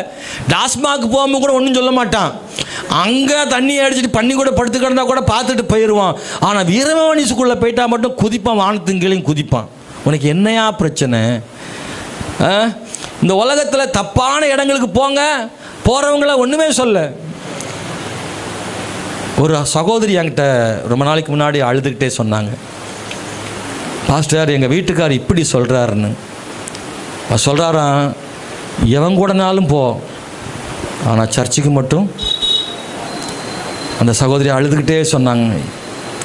டாஸ்மாக் போகும்போது கூட ஒன்றும் சொல்ல மாட்டான். அங்கே தண்ணி அடிச்சுட்டு பண்ணி கூட படுத்து கிடந்தா கூட பார்த்துட்டு போயிடுவான். ஆனால் வீரமணி ஸ்கூலில் போயிட்டா மட்டும் குதிப்பான், வானத்துங்களையும் குதிப்பான். உனக்கு என்னையா பிரச்சனை? இந்த உலகத்தில் தப்பான இடங்களுக்கு போகிறவங்கள ஒன்றுமே சொல்ல. ஒரு சகோதரி என்கிட்ட ரொம்ப நாளைக்கு முன்னாடி அழுதுகிட்டே சொன்னாங்க, பாஸ்டர் எங்கள் வீட்டுக்கார் இப்படி சொல்கிறாருன்னு. சொல்கிறாராம், எவன் கூடனாலும் போ, ஆனால் சர்ச்சுக்கு மட்டும். அந்த சகோதரி அழுதுகிட்டே சொன்னாங்க,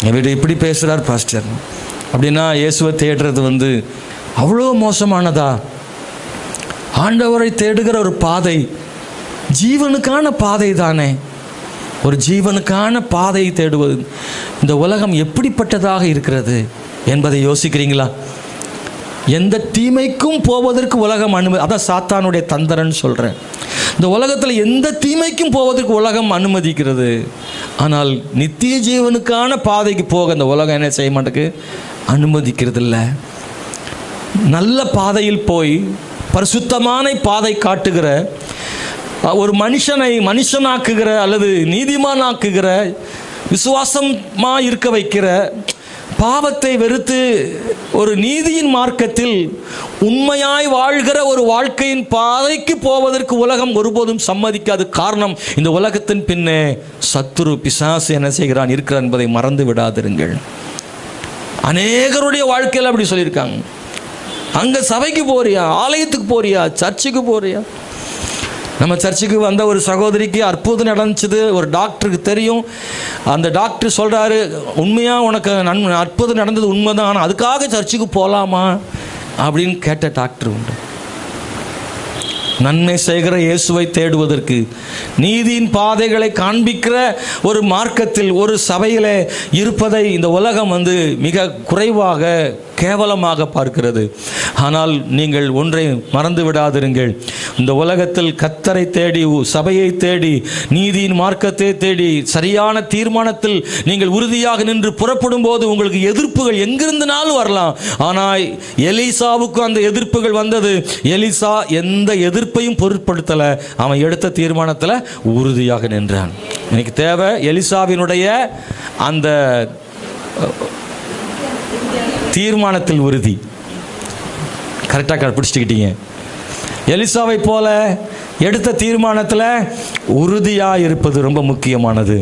என் வீட்டு இப்படி பேசுகிறார் பாஸ்டர். அப்படின்னா இயேசுவை தேடுறது அவ்வளோ மோசமானதா? ஆண்டவரை தேடுகிற ஒரு பாதை ஜீவனுக்கான பாதை தானே. ஒரு ஜீவனுக்கான பாதையை தேடுவது இந்த உலகம் எப்படிப்பட்டதாக இருக்கிறது என்பதை யோசிக்கிறீங்களா? எந்த தீமைக்கும் போவதற்கு உலகம் அனுமதி. அதான் சாத்தானுடைய தந்திரன்னு சொல்கிறேன். இந்த உலகத்தில் எந்த தீமைக்கும் போவதற்கு உலகம் அனுமதிக்கிறது. ஆனால் நித்திய ஜீவனுக்கான பாதைக்கு போக இந்த உலகம் என்ன செய்ய மாட்டேங்குது, அனுமதிக்கிறது இல்லை. நல்ல பாதையில் போய் பரிசுத்தமான பாதை காட்டுகிற ஒரு மனுஷனை மனுஷனாக்குகிற அல்லது நீதிமானாக்குகிற, விசுவாசமாக இருக்க வைக்கிற, பாவத்தை வெறுத்து ஒரு நீதியின் மார்க்கத்தில் உண்மையாய் வாழ்கிற ஒரு வாழ்க்கையின் பாதைக்கு போவதற்கு உலகம் ஒருபோதும் சம்மதிக்காது. காரணம், இந்த உலகத்தின் பின்னே சத்துரு பிசாசு என்ன செய்கிறான் இருக்கிறான் என்பதை மறந்து விடாதிருங்கள். அநேகருடைய வாழ்க்கையில் அப்படி சொல்லியிருக்காங்க. அங்கே சபைக்கு போறியா, ஆலயத்துக்கு போறியா, சர்ச்சுக்கு போறியா? நம்ம சர்ச்சுக்கு வந்த ஒரு சகோதரிக்கு அற்புதம் நடந்துச்சுது. ஒரு டாக்டருக்கு தெரியும். அந்த டாக்டர் சொல்கிறாரு, உண்மையாக உனக்கு அற்புதம் நடந்தது உண்மைதான், ஆனால் அதுக்காக சர்ச்சுக்கு போகலாமா அப்படின்னு கேட்ட டாக்டர் உண்டு. நன்மை செய்கிற இயேசுவை தேடுவதற்கு, நீதியின் பாதைகளை காண்பிக்கிற ஒரு மார்க்கத்தில் ஒரு சபையில் இருப்பதை இந்த உலகம் மிக குறைவாக கேவலமாக பார்க்கிறது. ஆனால் நீங்கள் ஒன்றை மறந்து விடாதிருங்கள். இந்த உலகத்தில் கர்த்தரை தேடி, சபையை தேடி, நீதியின் மார்க்கத்தை தேடி சரியான தீர்மானத்தில் நீங்கள் உறுதியாக நின்று புறப்படும் போது உங்களுக்கு எதிர்ப்புகள் எங்கிருந்தனாலும் வரலாம். ஆனால் எலிசாவுக்கு அந்த எதிர்ப்புகள் வந்தது. எலிசா எந்த எதிர்ப்பையும் பொருட்படுத்தலை. அவன் எடுத்த தீர்மானத்தில் உறுதியாக நின்றான். எனக்கு தேவை எலிசாவினுடைய அந்த தீர்மானத்தில் உறுதி. கரெக்டாக பிடிச்சிக்கிட்டீங்க. எலிசாவை போல எடுத்த தீர்மானத்தில் உறுதியாக இருப்பது ரொம்ப முக்கியமானது.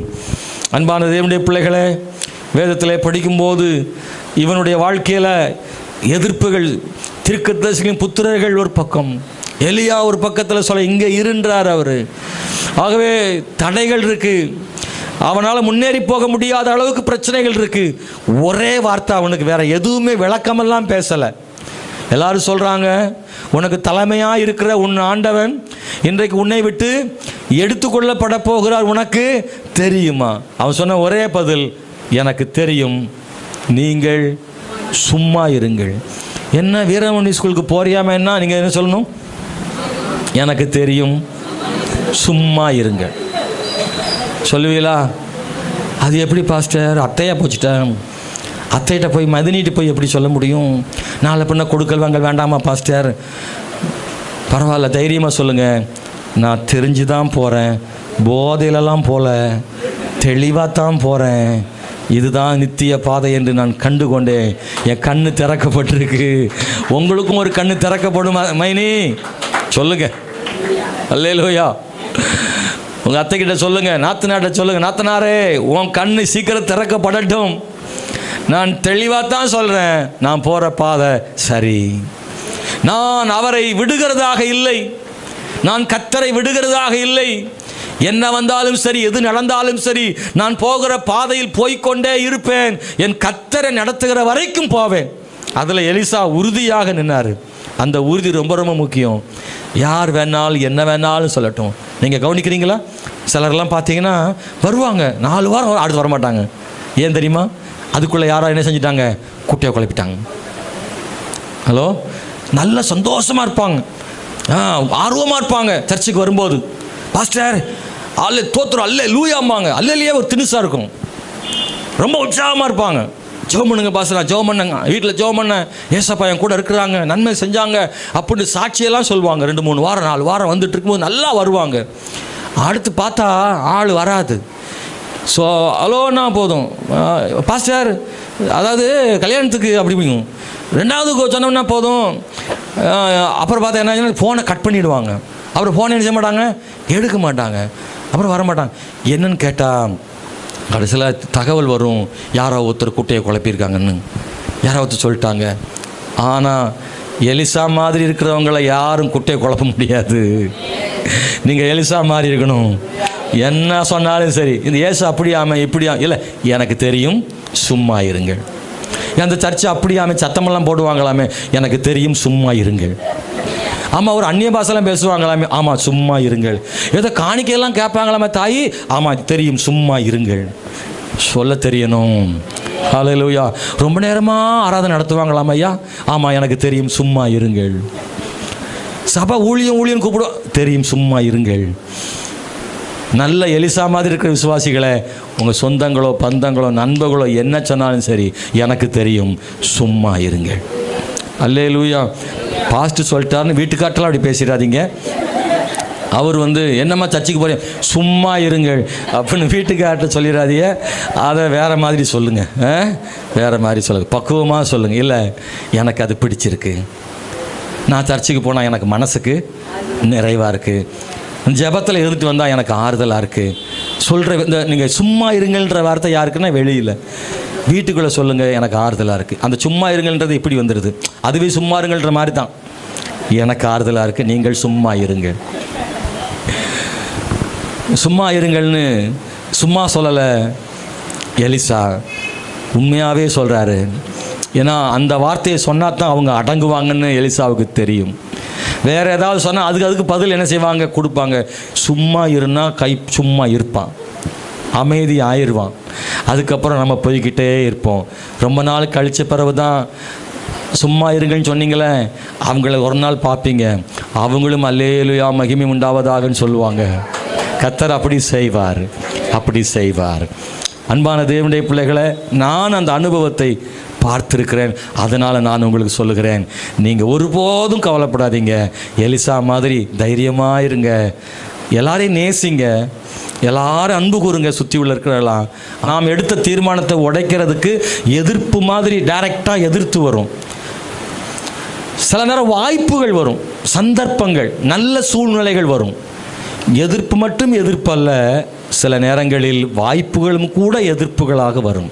அன்பான தேவனுடைய பிள்ளைகளே, வேதத்தில் படிக்கும்போது இவனுடைய வாழ்க்கையில் எதிர்ப்புகள், தீர்க்கதரிசிகளின் புத்திரர்கள் ஒரு பக்கம், எலியா ஒரு பக்கத்தில் சொல்ல இங்கே இருன்றார் அவர். ஆகவே தடைகள் இருக்குது. அவனால் முன்னேறி போக முடியாத அளவுக்கு பிரச்சனைகள் இருக்குது. ஒரே வார்த்தை அவனுக்கு, வேற எதுவுமே விளக்கமெல்லாம் பேசலை. எல்லாரும் சொல்கிறாங்க, உனக்கு தலைமையாக இருக்கிற உன் ஆண்டவன் இன்றைக்கு உன்னை விட்டு எடுத்துக்கொள்ளப்பட போகிறார், உனக்கு தெரியுமா? அவன் சொன்ன ஒரே பதில், எனக்கு தெரியும், நீங்கள் சும்மா இருங்கள். என்ன வீரமணி ஸ்கூலுக்கு போறியாமன்னா நீங்கள் என்ன சொல்லணும்? எனக்கு தெரியும், சும்மா இருங்க. சொல்லுவீங்களா? அது எப்படி பாஸ்டர், அத்தையா போச்சுட்டேன், அத்தைகிட்ட போய் மதினிட்டு போய் எப்படி சொல்ல முடியும்? நாளை பின்ன கொடுக்கல் வாங்கல் வேண்டாமா பாஸ்டர்? பரவாயில்ல, தைரியமாக சொல்லுங்கள். நான் தெரிஞ்சு தான் போகிறேன், போதையிலலாம் போகல, தெளிவாக தான் போகிறேன். இதுதான் நித்திய பாதை என்று நான் கண்டு கொண்டேன். என் கண்ணு திறக்கப்பட்டிருக்கு. உங்களுக்கும் ஒரு கண்ணு திறக்கப்படும் மைனி, சொல்லுங்க. அல்லேலூயா. உங்கள் அத்தைக்கிட்ட சொல்லுங்கள், நாத்தனார்ட்ட சொல்லுங்கள், நாத்தனாரே உன் கண்ணு சீக்கிரம் திறக்கப்படட்டும். நான் தெளிவாக தான் சொல்கிறேன், நான் போகிற பாதை சரி. நான் அவரை விடுகிறதாக இல்லை, நான் கர்த்தரை விடுகிறதாக இல்லை. என்ன வந்தாலும் சரி, எது நடந்தாலும் சரி, நான் போகிற பாதையில் போய்கொண்டே இருப்பேன். என் கர்த்தரை நடத்துகிற வரைக்கும் போவேன். அதில் எலிசா உறுதியாக நின்னார். அந்த உறுதி ரொம்ப ரொம்ப முக்கியம். யார் வேணாலும் என்ன வேணாலும் சொல்லட்டும். நீங்கள் கவனிக்கிறீங்களா? சிலர்லாம் பார்த்தீங்கன்னா வருவாங்க, 4 வாரம் அடுத்து வரமாட்டாங்க. ஏன் தெரியுமா? அதுக்குள்ளே யாரோ என்ன செஞ்சிட்டாங்க, குட்டையை குழப்பிட்டாங்க. ஹலோ, நல்ல சந்தோஷமாக இருப்பாங்க, ஆர்வமாக இருப்பாங்க. சர்ச்சுக்கு வரும்போது பாஸ்டர் அல்ல தோத்துரும், அல்ல லூயாம்பாங்க. அல்லலையே ஒரு திணுசாக இருக்கும், ரொம்ப உற்சாகமாக இருப்பாங்க. ஜெபம் பண்ணுங்க பாஸ்டர், நான் ஜெபம் பண்ணேங்க, வீட்டில் ஜெபம் பண்ணேன், ஏசப்பா என் கூட இருக்கிறாங்க, நன்மை செஞ்சாங்க அப்படின்னு சாட்சியெல்லாம் சொல்லுவாங்க. 2-3 வாரம் 4 வாரம் வந்துட்டு இருக்கும்போது நல்லா வருவாங்க. அடுத்து பார்த்தா ஆள் வராது. ஸோ அலோன்னா போதும் பாஸ்டர், அதாவது கல்யாணத்துக்கு அப்படிங்க 2வது சொன்னோம்னா போதும். அப்புறம் பார்த்தா என்ன, ஃபோனை கட் பண்ணிவிடுவாங்க. அப்புறம் ஃபோனை என்ன செய்ய மாட்டாங்க, எடுக்க மாட்டாங்க, அப்புறம் வர மாட்டாங்க. என்னன்னு கேட்டால் கடைசியில் தகவல் வரும், யாரோ ஒருத்தர் குட்டையை குழப்பியிருக்காங்கன்னு யாரோ ஒருத்தர் சொல்லிட்டாங்க. ஆனால் எலிசா மாதிரி இருக்கிறவங்கள யாரும் குட்டையை குழப்ப முடியாது. நீங்கள் எலிசா மாதிரி இருக்கணும். என்ன சொன்னாலும் சரி, இந்த ஏசு அப்படியாம இப்படியா இல்லை, எனக்கு தெரியும், சும்மா இருங்கள். அந்த சர்ச்சை அப்படியாம சத்தமெல்லாம் போடுவாங்களாமே, எனக்கு தெரியும், சும்மா இருங்கள். ஆமாம், ஒரு அந்நிய பாஷைலாம் பேசுவாங்களாமே, ஆமாம் சும்மா இருங்கள். ஏதோ காணிக்கையெல்லாம் கேட்பாங்களாமே தாயி, ஆமாம் தெரியும், சும்மா இருங்கள். சொல்ல தெரியணும். ஹல்லேலூயா. ரொம்ப நேரமாக ஆராதனை நடத்துவாங்களாம் ஐயா, ஆமாம் எனக்கு தெரியும், சும்மா இருங்கள். சபை ஊழியம் கூப்பிடும், தெரியும், சும்மா இருங்கள். நல்ல எலிசா மாதிரி இருக்கிற விசுவாசிகளை உங்கள் சொந்தங்களோ பந்தங்களோ நண்பர்களோ என்ன சொன்னாலும் சரி, எனக்கு தெரியும், சும்மா இருங்கள். அல்லேலூயா. பாஸ்ட் சொல்லிட்டாருன்னு வீட்டுக்காட்டெல்லாம் அப்படி பேசிடாதீங்க. அவர் என்னம்மா சர்ச்சுக்கு போகிறேன், சும்மா இருங்கள் அப்படின்னு வீட்டுக்கார்ட்ட சொல்லிடாதீங்க. அதை வேறு மாதிரி சொல்லுங்கள், வேறு மாதிரி சொல்லுங்கள், பக்குவமாக சொல்லுங்கள். இல்லை, எனக்கு அது பிடிச்சிருக்கு, நான் சர்ச்சுக்கு போனால் எனக்கு மனசுக்கு நிறைவாக இருக்குது, ஜெபத்தில் இருந்துட்டு வந்தால் எனக்கு ஆறுதலாக இருக்குது சொல்கிற இந்த நீங்கள் சும்மா இருங்கள்ன்ற வார்த்தை யாருக்குன்னா வெளியில், வீட்டுக்குள்ளே சொல்லுங்கள், எனக்கு ஆறுதலாக இருக்குது. அந்த சும்மா இருங்கள்ன்றது எப்படி வந்துடுது, அதுவே சும்மா இருங்கள்ன்ற மாதிரி தான். எனக்கு ஆறுதலாக இருக்குது, நீங்கள் சும்மா இருங்கள். சும்மா இருங்கள்னு சும்மா சொல்லலை எலிசா, உண்மையாகவே சொல்கிறாரு. ஏன்னா அந்த வார்த்தையை சொன்னால் தான் அவங்க அடங்குவாங்கன்னு எலிசாவுக்கு தெரியும். வேறு ஏதாவது சொன்னால் அதுக்கு பதில் என்ன செய்வாங்க, கொடுப்பாங்க. சும்மா இருந்தால் சும்மா இருப்பான், அமைதி ஆயிடுவான். அதுக்கப்புறம் நம்ம போய்கிட்டே இருப்போம். ரொம்ப நாள் கழித்த பிறகு தான் சும்மா இருங்கன்னு சொன்னீங்களே, அவங்கள ஒரு நாள் பார்ப்பீங்க, அவங்களும் அல்லேலூயா மகிமை உண்டாவதாகன்னு சொல்லுவாங்க. கர்த்தர் அப்படி செய்வார், அப்படி செய்வார். அன்பான தேவனுடைய பிள்ளைகளை, நான் அந்த அனுபவத்தை பார்த்துருக்கிறேன். அதனால் நான் உங்களுக்கு சொல்லுகிறேன், நீங்கள் ஒருபோதும் கவலைப்படாதீங்க. எலிசா மாதிரி தைரியமாக இருங்க, எல்லாரையும் நேசிங்க, எல்லாரும் அன்பு கூறுங்க. சுற்றி உள்ள இருக்கிறலாம் நாம் எடுத்த தீர்மானத்தை உடைக்கிறதுக்கு எதிர்ப்பு மாதிரி டைரெக்டாக எதிர்த்து வரும். சில நேரம் வாய்ப்புகள் வரும், சந்தர்ப்பங்கள், நல்ல சூழ்நிலைகள் வரும். எதிர்ப்பு மட்டும் எதிர்ப்பு அல்ல, சில நேரங்களில் வாய்ப்புகளும் கூட எதிர்ப்புகளாக வரும்.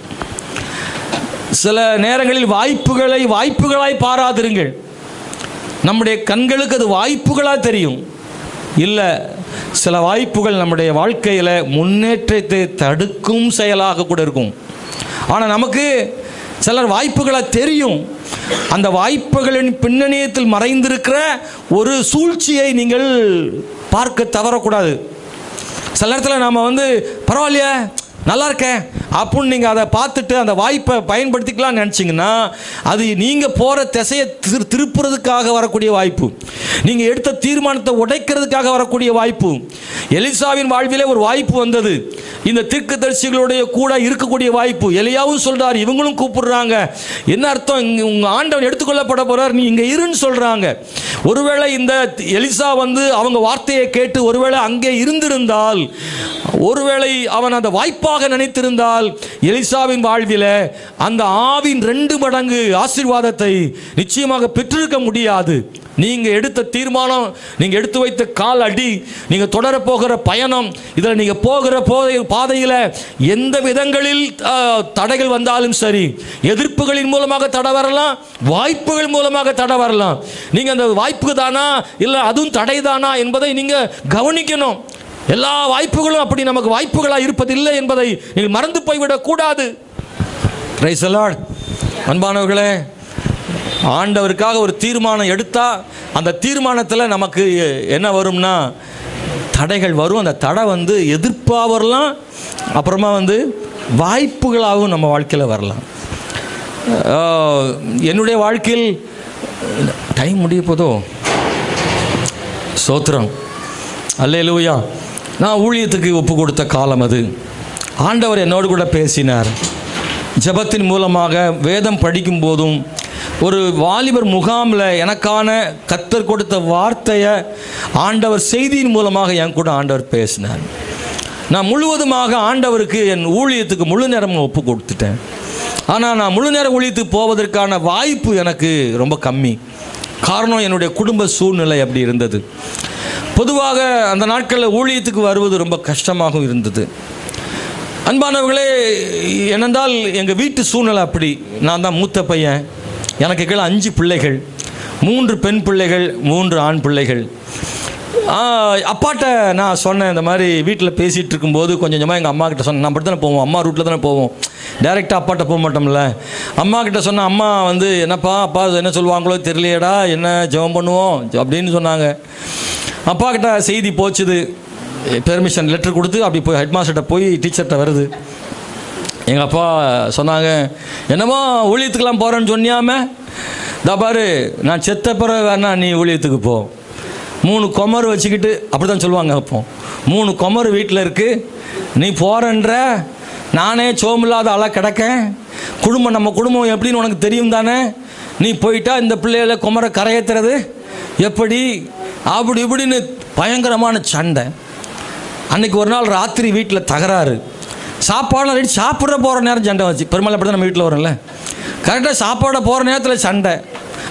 சில நேரங்களில் வாய்ப்புகளாய் பாராதிருங்கள். நம்முடைய கண்களுக்கு அது வாய்ப்புகளாக தெரியும். இல்லை, சில வாய்ப்புகள் நம்முடைய வாழ்க்கையில் முன்னேற்றத்தை தடுக்கும் செயலாக கூட இருக்கும். ஆனால் நமக்கு சிலர் வாய்ப்புகளாக தெரியும். அந்த வாய்ப்புகளின் பின்னணியத்தில் மறைந்திருக்கிற ஒரு சூழ்ச்சியை நீங்கள் பார்க்க தவறக்கூடாது. சில நேரத்தில் நாம் பரவாயில்லையா, நல்லா இருக்கேன் அப்படின்னு நீங்கள் அதை பார்த்துட்டு அந்த வாய்ப்பை பயன்படுத்திக்கலாம்னு நினச்சிங்கன்னா, அது நீங்கள் போகிற திசையை திருப்புறதுக்காக வரக்கூடிய வாய்ப்பு, நீங்கள் எடுத்த தீர்மானத்தை உடைக்கிறதுக்காக வரக்கூடிய வாய்ப்பு. எலிசாவின் வாழ்விலே ஒரு வாய்ப்பு வந்தது, இந்த தீர்க்கதரிசிகளுடைய கூட இருக்கக்கூடிய வாய்ப்பு. எலியாவும் சொல்கிறார், இவங்களும் கூப்பிடுறாங்க. என்ன அர்த்தம், உங்கள் ஆண்டவன் எடுத்துக்கொள்ளப்பட போகிறார், நீ இங்கே இருன்னு சொல்கிறாங்க. ஒருவேளை இந்த எலிசா அவங்க வார்த்தையை கேட்டு ஒருவேளை அங்கே இருந்திருந்தால், ஒருவேளை அவன் அந்த வாய்ப்பாக நினைத்திருந்தால், எலிசாவின் வாழ்வில் அந்த ஆவின் 2 மடங்கு ஆசீர்வாதத்தை நிச்சயமாக பெற்றிருக்க முடியாது. நீங்கள் எடுத்த தீர்மானம், நீங்கள் எடுத்து வைத்த கால் அடி, நீங்கள் தொடர போகிற பயணம், இதில் நீங்கள் போகிற பாதையில் எந்த விதங்களில் தடைகள் வந்தாலும் சரி, எதிர்ப்புகளின் மூலமாக தடை வரலாம், வாய்ப்புகள் மூலமாக தடை வரலாம். நீங்கள் அந்த வாய்ப்பு தானா இல்லை அதுவும் தடை தானா என்பதை நீங்கள் கவனிக்கணும். எல்லா வாய்ப்புகளும் அப்படி நமக்கு வாய்ப்புகளாக இருப்பதில்லை என்பதை நீங்கள் மறந்து போய்விடக்கூடாது. Praise the Lord. அன்பானவர்களே, ஆண்டவருக்காக ஒரு தீர்மானம் எடுத்தால் அந்த தீர்மானத்தில் நமக்கு என்ன வரும்னா தடைகள் வரும். அந்த தடை எதிர்ப்பாக வரலாம், அப்புறமா வாய்ப்புகளாகவும் நம்ம வாழ்க்கையில் வரலாம். என்னுடைய வாழ்க்கையில் டைம் முடிய போதோ, ஸ்தோத்திரம், அல்லேலூயா. நான் ஊழியத்துக்கு ஒப்பு கொடுத்த காலம் அது. ஆண்டவர் என்னோடு கூட பேசினார். ஜெபத்தின் மூலமாக, வேதம் படிக்கும் போதும், ஒரு வாலிபர் முகாமில் எனக்கான கர்த்தர் கொடுத்த வார்த்தையை ஆண்டவர் செய்தியின் மூலமாக என் கூட ஆண்டவர் பேசினார். நான் முழுவதுமாக ஆண்டவருக்கு என் ஊழியத்துக்கு முழு நேரமும் ஒப்பு கொடுத்துட்டேன். ஆனால் நான் முழு நேர ஊழியத்துக்கு போவதற்கான வாய்ப்பு எனக்கு ரொம்ப கம்மி. காரணம், என்னுடைய குடும்ப சூழ்நிலை அப்படி இருந்தது. பொதுவாக அந்த நாட்களில் ஊழியத்துக்கு வருவது ரொம்ப கஷ்டமாகவும் இருந்தது. அன்பானவர்களே, என்னென்றால் எங்கள் வீட்டு சூழ்நிலை அப்படி. நான் தான் மூத்த பையன், எனக்கு கீழே 5 பிள்ளைகள், 3 பெண் பிள்ளைகள், 3 ஆண் பிள்ளைகள். அப்பாட்ட நான் சொன்னேன், இந்த மாதிரி வீட்டில் பேசிகிட்டு இருக்கும்போது கொஞ்சம் கொஞ்சமாக எங்கள் அம்மா கிட்ட சொன்னேன். நான் அப்படி தானே போவோம், அம்மா ரூட்டில் தானே போவோம், டைரெக்டாக அப்பாட்ட போக மாட்டோம்ல. அம்மா கிட்ட சொன்னேன், அம்மா என்னப்பா அப்பா என்ன சொல்லுவாங்களோ தெரியலையடா, என்ன ஜெபம் பண்ணுவோம் அப்படின்னு சொன்னாங்க. அப்பா கிட்ட செய்தி போச்சுது, பெர்மிஷன் லெட்டர் கொடுத்து அப்படி போய் ஹெட்மாஸ்டர்கிட்ட போய் டீச்சர்கிட்ட வருது. எங்கள் அப்பா சொன்னாங்க, என்னமோ ஊழியத்துக்கெலாம் போகிறேன்னு சொன்னியாம, இதா பாரு, நான் செத்த பிறகு வேணா நீ ஊழியத்துக்கு போ, 3 குமரு வச்சுக்கிட்டு அப்படி தான் சொல்லுவாங்க. அப்போ 3 குமரு வீட்டில் இருக்குது, நீ போகிறன்ற, நானே சோமில்லாத ஆளாக கிடக்கேன், குடும்பம் நம்ம குடும்பம் எப்படின்னு உனக்கு தெரியும் தானே, நீ போயிட்டா இந்த பிள்ளைகளை குமரை கரையேற்றுறது எப்படி, அப்படி இப்படின்னு பயங்கரமான சண்டை. அன்றைக்கி ஒரு நாள் ராத்திரி வீட்டில் தகராறு. சாப்பாடு ரெடி சாப்பிட்ற போகிற நேரம் சண்டை வச்சு. பெரும்பாலும் அப்படி தான் நம்ம வீட்டில் வரும்ல, கரெக்டாக சாப்பாடை போகிற நேரத்தில் சண்டை.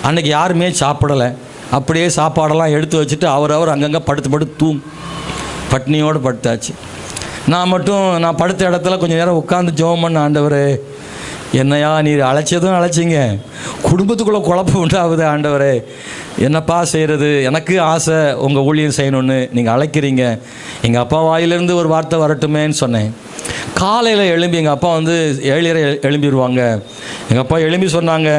அன்றைக்கி யாருமே சாப்பிடலை. அப்படியே சாப்பாடெல்லாம் எடுத்து வச்சுட்டு அவர் அங்கங்கே படுத்து பட்னியோடு படுத்தாச்சு. நான் படுத்த இடத்துல கொஞ்சம் நேரம் உட்காந்து ஜெபம் பண்ண, ஆண்டவரே என்னையா நீர் அழைச்சதும் அழைச்சிங்க, குடும்பத்துக்குள்ளே குழப்பம் உண்டாகுது ஆண்டவரே, என்னப்பா செய்கிறது, எனக்கு ஆசை உங்கள் ஊழியம் செய்யணுன்னு, நீங்கள் அழைக்கிறீங்க, எங்கள் அப்பா வாயிலிருந்து ஒரு வார்த்தை வரட்டுமேன்னு சொன்னேன். காலையில் எழும்பி எங்கள் அப்பா வந்து 7:30 எழும்பிடுவாங்க. எங்கள் அப்பா எழும்பி சொன்னாங்க,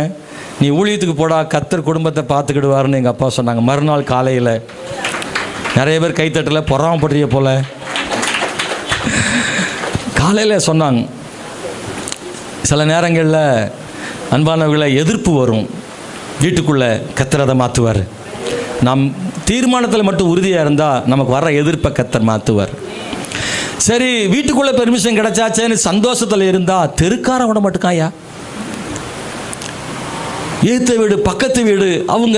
நீ ஊழியத்துக்கு போடா, கர்த்தர் குடும்பத்தை பார்த்துக்கிடுவாருன்னு எங்கள் அப்பா சொன்னாங்க. மறுநாள் காலையில் நிறைய பேர் கைத்தட்டல, பொறாமப்படுறிய போல் காலையில் சொன்னாங்க. சில நேரங்களில் அன்பானவர்களை எதிர்ப்பு வரும், வீட்டுக்குள்ளே கர்த்தர் அதை மாற்றுவார். நம் தீர்மானத்தில் மட்டும் உறுதியாக இருந்தால் நமக்கு வர எதிர்ப்பை கர்த்தர் மாற்றுவார். சரி, வீட்டுக்குள்ளே பெர்மிஷன் கிடைச்சாச்சேன்னு சந்தோஷத்தில் இருந்தால் தெருக்காரன் விட மாட்டுக்காயா, ஏற்ற வீடு பக்கத்து வீடு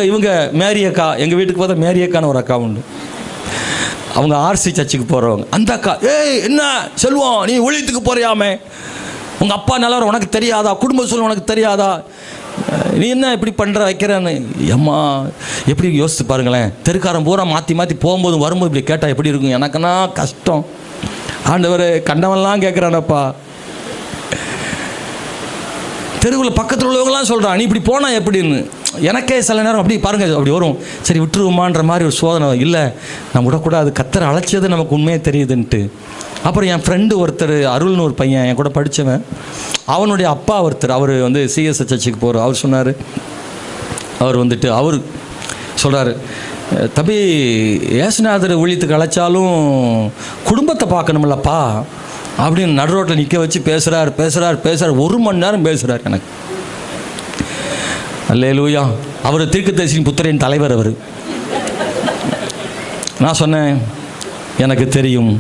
இவங்க மேரி அக்கா, எங்கள் வீட்டுக்கு பார்த்தா மேரி அக்கான்னு ஒரு அக்கா உண்டு, அவங்க ஆர்சி சர்ச்சுக்கு போகிறவங்க. அந்த அக்கா, ஏய் என்ன செல்வம், நீ ஊழியத்துக்கு போறியாமே, உங்கள் அப்பா நிலவரம் உனக்கு தெரியாதா, குடும்ப சூழ்நிலை உனக்கு தெரியாதா, நீ என்ன இப்படி பண்ணுற வைக்கிறேன்னு. அம்மா எப்படி யோசித்து பாருங்களேன், தெருக்காரன் பூரா மாற்றி போகும்போது வரும்போது இப்படி கேட்டால் எப்படி இருக்கும். எனக்குன்னா கஷ்டம், ஆண்டவர் கண்டவன்லாம் கேட்குறானப்பா. தெருவில் பக்கத்தில் உள்ளவங்களாம் சொல்கிறான், நீ இப்படி போனால் எப்படின்னு. எனக்கே சில நேரம் அப்படி பாருங்கள் அப்படி வரும், சரி விட்டுருவோமான்ற மாதிரி ஒரு சோதனை. இல்லை, நம்ம விடக்கூடாது, கர்த்தர் அழைச்சது நமக்கு உண்மையே தெரியுதுன்ட்டு. அப்புறம் என் ஃப்ரெண்டு ஒருத்தர் அருள்னு ஒரு பையன் என் கூட படித்தவன், அவனுடைய அப்பா ஒருத்தர், அவர் வந்து சிஎஸ்ஐ சர்ச்சுக்கு போகிறார். அவர் சொன்னார், அவர் வந்துட்டு அவர் சொல்கிறார், தம்பி ஏசுநாதர் ஊழியத்துக்கு அழைச்சாலும் குடும்பத்தை பார்க்கணுமில்லப்பா அப்படின்னு நடு ரோட்டில் நிற்க வச்சு பேசுகிறார். 1 மணி நேரம் பேசுகிறார் எனக்கு. அல்லேலூயா. அவர் தீர்க்கதரிசியின் புத்திரரின் தலைவர். அவர் நான் சொன்னேன், எனக்கு தெரியும்,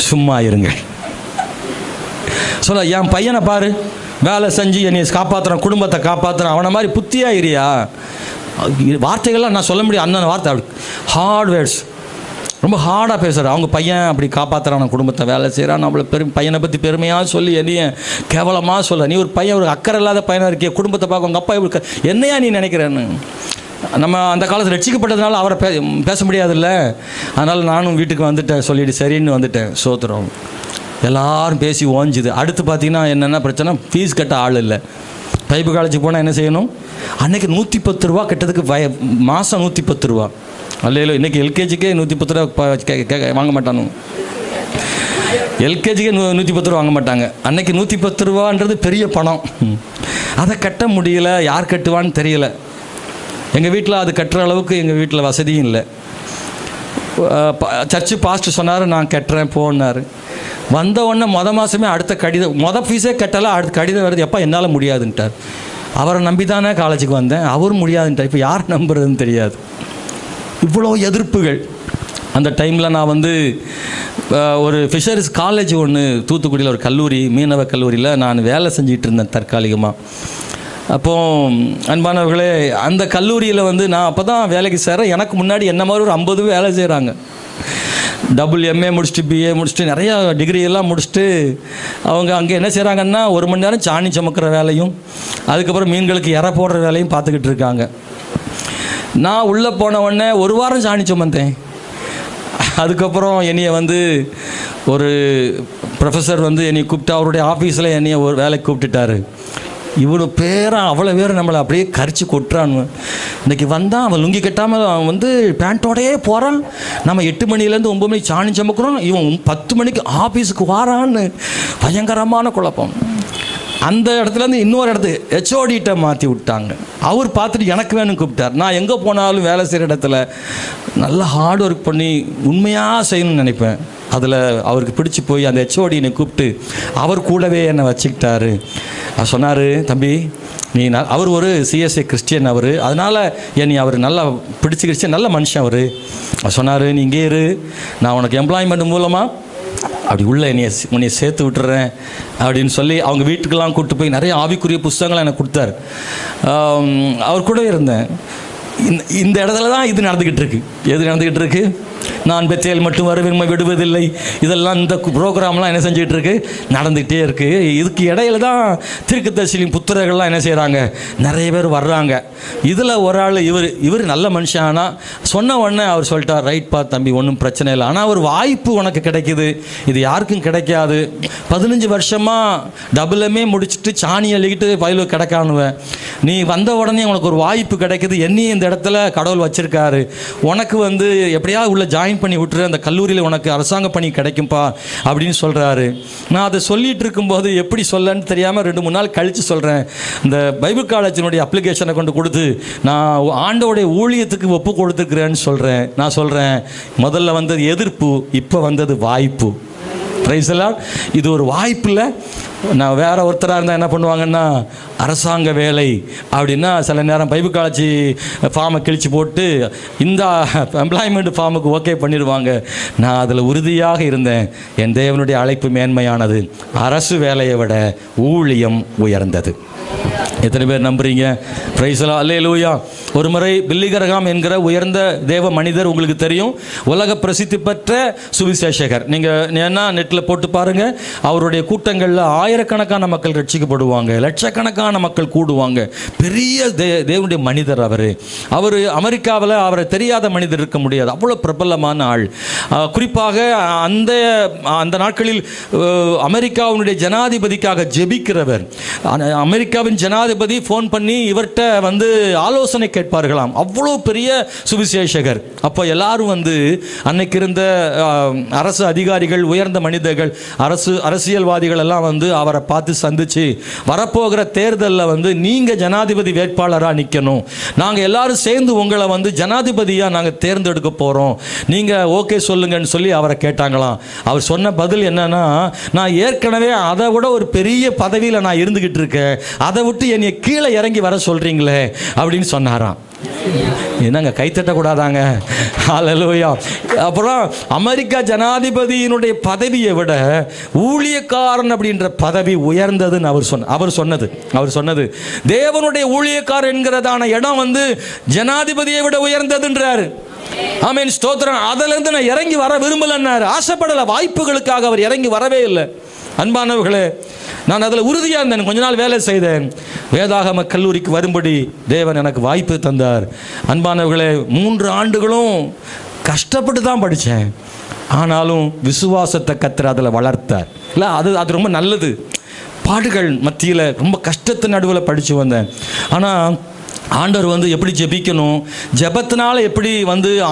சும்மா இருங்க. சொல்ல, என் பையனை பாரு, வேலை செஞ்சு என்னை காப்பாற்றுறான், குடும்பத்தை காப்பாற்றுறான், அவனை மாதிரி புத்தியாகிறியா. வார்த்தைகள்லாம் நான் சொல்ல முடியும், அந்த வார்த்தை அப்படி ஹார்ட் வேர்ட்ஸ், ரொம்ப ஹார்டாக பேசுகிறார். அவங்க பையன் அப்படி காப்பாற்றுறான், குடும்பத்தை வேலை செய்கிறான், நம்மளை பையனை பற்றி பெருமையாக சொல்லி என்னைய கேவலமாக சொல்ல, நீ ஒரு பையன், ஒரு அக்கறை இல்லாத பையனாக இருக்கிய, குடும்பத்தை பார்க்க உங்கள் அப்பா என்னையா நீ நினைக்கிறேன்னு. நம்ம அந்த காலத்தில் ரட்சிக்கப்பட்டதுனால அவரை பேச முடியாதுல்ல, அதனால் நானும் வீட்டுக்கு வந்துட்டேன், சொல்லிவிட்டு சரின்னு வந்துட்டேன். சோத்திரம். எல்லோரும் பேசி ஓஞ்சுது. அடுத்து பார்த்திங்கன்னா என்னென்ன பிரச்சனை, ஃபீஸ் கட்ட ஆள் இல்லை. பைப்பு காலேஜுக்கு போனால் என்ன செய்யணும், அன்றைக்கி 110 ரூபா கட்டதுக்கு மாதம் 110 ரூபா. அல்லையில இன்றைக்கி எல்கேஜிக்கே 110 ரூபா வாங்க மாட்டானு, எல்கேஜிக்கே 110 ரூபா வாங்க மாட்டாங்க. அன்றைக்கி 110 ரூபான்றது பெரிய பணம், அதை கட்ட முடியல, யார் கட்டுவான்னு தெரியல. எங்கள் வீட்டில் அது கட்டுற அளவுக்கு எங்கள் வீட்டில் வசதியும் இல்லை. சர்ச்சு பாஸ்டர் சொன்னார், நான் கட்டுறேன் போனார். வந்த உடனே மாதமே அடுத்த கடிதம், ஃபீஸே கட்டலை, அடுத்த கடிதம் வருது, எப்போ என்னால் முடியாதுன்ட்டார். அவரை நம்பி தானே காலேஜுக்கு வந்தேன், அவரும் முடியாதுன்ட்டார். இப்போ யார் நம்புறதுன்னு தெரியாது. இவ்வளோ எதிர்ப்புகள். அந்த டைமில் நான் வந்து ஒரு ஃபிஷரிஸ் காலேஜ் ஒன்று தூத்துக்குடியில், ஒரு கல்லூரி, மீனவ கல்லூரியில் நான் வேலை செஞ்சிகிட்டு இருந்தேன் தற்காலிகமாக. அப்போது அன்பானவர்களே, அந்த கல்லூரியில் வந்து நான் அப்போ தான் வேலைக்கு சேர்றேன். எனக்கு முன்னாடி என்ன மாதிரி ஒரு 50 வேலை செய்கிறாங்க. MA முடிச்சுட்டு, BA முடிச்சுட்டு, நிறையா டிகிரியெல்லாம் முடிச்சுட்டு அவங்க அங்கே என்ன செய்கிறாங்கன்னா 1 மணி நேரம் சாணி சுமக்கிற வேலையும், அதுக்கப்புறம் மீன்களுக்கு இறை போடுற வேலையும் பார்த்துக்கிட்டு இருக்காங்க. நான் உள்ளே போன உடனே 1 வாரம் சாணி சுமந்தேன். அதுக்கப்புறம் என்னைய வந்து ஒரு ப்ரொஃபஸர் வந்து என்னை கூப்பிட்டு அவருடைய ஆஃபீஸில் என்னைய ஒரு வேலைக்கு கூப்பிட்டுட்டாரு. இவ்வளோ பேரான் அவ்வளோ பேர் நம்மளை அப்படியே கரிச்சு கொட்டுறான்னு. இன்றைக்கி வந்தால் அவன் லுங்கி கட்டாமல் அவன் வந்து பேண்ட்டோடையே போகிறான். நம்ம 8 மணிலேருந்து 9 மணிக்கு சாணி சமைக்கிறோம், இவன் 10 மணிக்கு ஆஃபீஸுக்கு வாரான்னு பயங்கரமான குழப்பம். அந்த இடத்துலேருந்து இன்னொரு இடத்துக்கு HOD மாற்றி விட்டாங்க. அவர் பார்த்துட்டு எனக்கு வேணும் கூப்பிட்டார். நான் எங்கே போனாலும் வேலை செய்கிற இடத்துல நல்லா ஹார்ட் ஒர்க் பண்ணி உண்மையாக செய்யணும்னு நினைப்பேன். அதில் அவருக்கு பிடிச்சி போய் அந்த ஹெச்ஓடினை கூப்பிட்டு அவர் கூடவே என்னை வச்சுக்கிட்டாரு. சொன்னார், தம்பி நீ அவர் ஒரு சிஎஸ்ஐ கிறிஸ்டியன், அதனால் என்னை அவர் நல்லா பிடிச்சிக்கிடுச்சு, நல்ல மனுஷன் அவர். சொன்னார், நீ இங்கே இரு, நான் உனக்கு எம்ப்ளாய்மெண்ட் மூலமாக அப்படி உள்ள உன்னை சேர்த்து விட்டுறேன் அப்படின்னு சொல்லி அவங்க வீட்டுக்கெல்லாம் கூப்பிட்டு போய் நிறைய ஆவிக்குரிய புஸ்தகங்களை எனக்கு கொடுத்தார். அவர் கூட இருந்தேன். இந்த இடத்துல தான் இது நடந்துக்கிட்டு இருக்கு. எது நடந்துக்கிட்டு இருக்கு? நான் பெத்தேல் மட்டும் வரவிரும்ப விடுவதில்லை, இதெல்லாம் இந்த ப்ரோக்ராம்லாம் என்ன செஞ்சுக்கிட்டு இருக்கு, நடந்துக்கிட்டே இருக்குது. இதுக்கு இடையில தான் தீர்க்கதரிசிகளின் புத்திரர்கள்லாம் என்ன செய்கிறாங்க, நிறைய பேர் வர்றாங்க. இதில் ஒரு ஆள் இவர் நல்ல மனுஷன். ஆனால் சொன்ன உடனே அவர் சொல்லிட்டார், ரைட்ப்பா தம்பி, ஒன்றும் பிரச்சனை இல்லை, ஆனால் ஒரு வாய்ப்பு உனக்கு கிடைக்கிது, இது யாருக்கும் கிடைக்காது. 15 வருஷமாக டபுளுமே முடிச்சுட்டு சாணி அள்ளிக்கிட்டு பயில கிடக்கானுவேன். நீ வந்த உடனே உனக்கு ஒரு வாய்ப்பு கிடைக்கிது, என்னையும் இந்த இடத்துல கடவுள் வச்சுருக்காரு, உனக்கு எப்படியாவது உள்ள ஜாயின் பண்ணி விட்டுரு, அந்த கல்லூரியில் உனக்கு அரசாங்க பணி கிடைக்கும்பா அப்படின்னு சொல்கிறாரு. நான் அதை சொல்லிகிட்டு இருக்கும்போது எப்படி சொல்லன்னு தெரியாமல் 2-3 நாள் கழித்து சொல்கிறேன். இந்த பைபிள் காலேஜினுடைய அப்ளிகேஷனை கொண்டு கொடுத்து நான் ஆண்டோடைய ஊழியத்துக்கு ஒப்பு கொடுத்துருக்கிறேன்னு சொல்கிறேன். நான் சொல்கிறேன், முதல்ல வந்தது எதிர்ப்பு, இப்போ வந்தது வாய்ப்பு. பிரைஸ்லாம், இது ஒரு வாய்ப்பு இல்லை. நான் வேறு ஒருத்தராக இருந்தால் என்ன பண்ணுவாங்கன்னா, அரசாங்க வேலை அப்படின்னா சில நேரம் பைபிள் காலேஜ் ஃபார்மை கிழிச்சு போட்டு இந்த எம்ப்ளாய்மெண்ட் ஃபார்முக்கு ஓகே பண்ணிடுவாங்க. நான் அதில் உறுதியாக இருந்தேன். என் தேவனுடைய அழைப்பு மேன்மையானது, அரசு வேலையை விட ஊழியம் உயர்ந்தது. எத்தனை பேர் நம்புறீங்க? பிரைஸ்லாம், அல்லேலூயா. ஒரு முறை பில்லி கிரஹாம் என்கிற உயர்ந்த தேவ மனிதர், உங்களுக்கு தெரியும், உலக பிரசித்தி பெற்ற சுவிசேஷகர். நீங்கள் என்ன நெட்டில் போட்டு பாருங்கள், அவருடைய கூட்டங்களில் ஆயிரக்கணக்கான மக்கள் ரட்சிக்கப்படுவாங்க, லட்சக்கணக்கான மக்கள் கூடுவாங்க. பெரிய தேவனுடைய மனிதர் அவர் அமெரிக்காவில் அவரை தெரியாத மனிதர் இருக்க முடியாது, அவ்வளோ பிரபலமான ஆள். குறிப்பாக அந்த நாட்களில் அமெரிக்காவுடைய ஜனாதிபதிக்காக ஜெபிக்கிறவர். அமெரிக்காவின் ஜனாதிபதி ஃபோன் பண்ணி இவர்கிட்ட ஆலோசனை கேட்பார்களாம். அவ்வளோ பெரிய சுவிசேஷகர். அப்போ எல்லாரும் அன்னைக்கு இருந்த அரசு அதிகாரிகள், உயர்ந்த மனிதர்கள், அரசியல்வாதிகள் எல்லாம் அவரை பார்த்து சந்திச்சு, வரப்போகிற தேர்தலில் நீங்கள் ஜனாதிபதி வேட்பாளராக நிற்கணும், நாங்கள் எல்லாரும் சேர்ந்து உங்களை ஜனாதிபதியாக நாங்கள் தேர்ந்தெடுக்க போகிறோம், நீங்கள் ஓகே சொல்லுங்கன்னு சொல்லி அவரை கேட்டாங்களாம். அவர் சொன்ன பதில் என்னன்னா, நான் ஏற்கனவே அதை விட ஒரு பெரிய பதவியில் நான் இருந்துக்கிட்டு இருக்கேன், அதை விட்டு என்னை கீழே இறங்கி வர சொல்கிறீங்களே அப்படின்னு சொன்னாராம். என்னங்க கைத்தட்டக்கூடாதாங்க? ஹல்லேலூயா. அப்புறம் அமெரிக்கா ஜனாதிபதியினுடைய பதவியை விட ஊழியக்காரன் அப்படின்ற பதவி உயர்ந்ததுன்னு அவர் சொன்னது தேவனுடைய ஊழியக்காரன் என்கிறதான இடம் ஜனாதிபதியை விட உயர்ந்ததுன்றாரு. ஆமென், ஸ்தோத்திரம். அதிலிருந்து நான் இறங்கி வர விரும்பலன்னாரு, ஆசைப்படலை. வாய்ப்புகளுக்காக அவர் இறங்கி வரவே இல்லை. அன்பானவர்களே, நான் அதில் உறுதியாக இருந்தேன். கொஞ்ச நாள் வேலை செய்தேன். வேதாகம கல்லூரிக்கு வரும்படி தேவன் எனக்கு வாய்ப்பு தந்தார். அன்பானவர்களே, 3 ஆண்டுகளும் கஷ்டப்பட்டு தான் படித்தேன். ஆனாலும் விசுவாசத்தை கர்த்தர் அதில் வளர்த்தார். இல்லை, அது ரொம்ப நல்லது. பாடுகள் மத்தியில் ரொம்ப கஷ்டத்து நடுவில் படித்து வந்தேன். ஆனால் ஆண்டவர் எப்படி ஜெபிக்கணும், ஜெபத்தினால எப்படி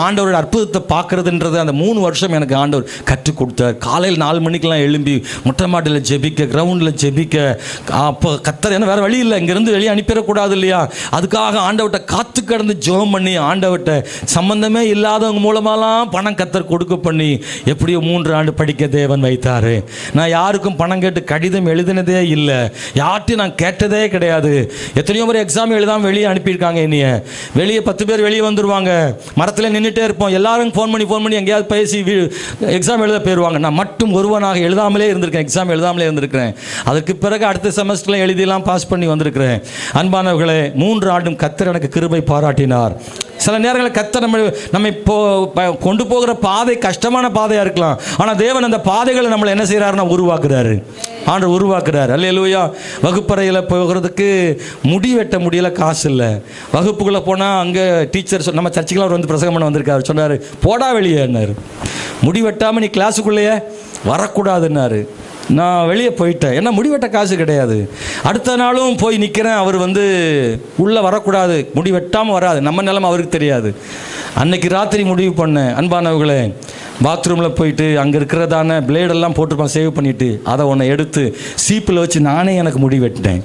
ஆண்டவரோட அற்புதத்தை பார்க்குறதுன்றது அந்த 3 வருஷம் எனக்கு ஆண்டவர் கற்றுக் கொடுத்தார். காலையில் 4 மணிக்கெலாம் எழும்பி மொட்டை மாட்டில் ஜெபிக்க, கிரவுண்டில் ஜெபிக்க. அப்போ கர்த்தர் என்ன வேறு வழி இல்லை, இங்கேருந்து வெளியே அனுப்பிடக்கூடாது இல்லையா, அதுக்காக ஆண்டவர்கிட்ட காத்து கடந்து ஜெபம் பண்ணி, ஆண்டவர்கிட்ட சம்பந்தமே இல்லாதவங்க மூலமாலாம் பணம் கர்த்தர் கொடுக்க பண்ணி எப்படியோ 3 ஆண்டு படிக்க தேவன் வைத்தார். நான் யாருக்கும் பணம் கேட்டு கடிதம் எழுதினதே இல்லை, யார்ட்டையும் நான் கேட்டதே கிடையாது. எத்தனையோ முறை எக்ஸாம் எழுதாமல் வெளியே அனுப்பியிருக்காங்க. வெளியே 10 பேர் வெளியே வந்துடுவாங்க, மரத்தில் நின்றுட்டே இருப்போம். எல்லாரும் ஃபோன் பண்ணி எங்கேயாவது பேசி எக்ஸாம் எழுத போயிடுவாங்க. நான் மட்டும் ஒருவனாக எழுதாமலே இருந்திருக்கேன், எக்ஸாம் எழுதாமலே இருந்திருக்கிறேன். அதுக்கு பிறகு அடுத்த செமஸ்டரில் எழுதிலாம் பாஸ் பண்ணி வந்திருக்கிறேன். அன்பானவர்களே, 3 ஆண்டும் கர்த்தர் எனக்கு கிருபை பாராட்டினார். சில நேரங்களில் கர்த்தர் நம்மை கொண்டு போகிற பாதை கஷ்டமான பாதையாக இருக்கலாம். ஆனால் தேவன் அந்த பாதைகளை நம்மளை என்ன செய்கிறாருன்னா உருவாக்குறாரு. ஆண்டவர் உருவாக்குறாரு. அல்லேலூயா. வகுப்பறையில் போகிறதுக்கு முடி வெட்ட முடியல, காசு இல்லை. வகுப்புக்குள்ளே போனால் அங்கே டீச்சர் நம்ம சர்ச்சுக்கெலாம் பிரசங்கம் பண்ண வந்திருக்காரு. சொன்னார், போடா வெளியேன்னாரு. முடி வெட்டாமல் நீ கிளாஸுக்குள்ளேயே வரக்கூடாதுன்னாரு. நான் வெளியே போயிட்டேன், ஏன்னா முடிவெட்ட காசு கிடையாது. அடுத்த நாளும் போய் நிற்கிறேன், அவர் உள்ளே வரக்கூடாது, முடி வெட்டாமல் வராது. நம்ம நிலைமை அவருக்கு தெரியாது. அன்னைக்கு ராத்திரி முடிவு பண்ணேன். அன்பானவர்களே, பாத்ரூமில் போயிட்டு அங்கே இருக்கிறதான பிளேடெல்லாம் போட்டிருப்பான், சேவ் பண்ணிவிட்டு அதை ஒன்று எடுத்து சீப்பில் வச்சு நானே எனக்கு முடி வெட்டினேன்.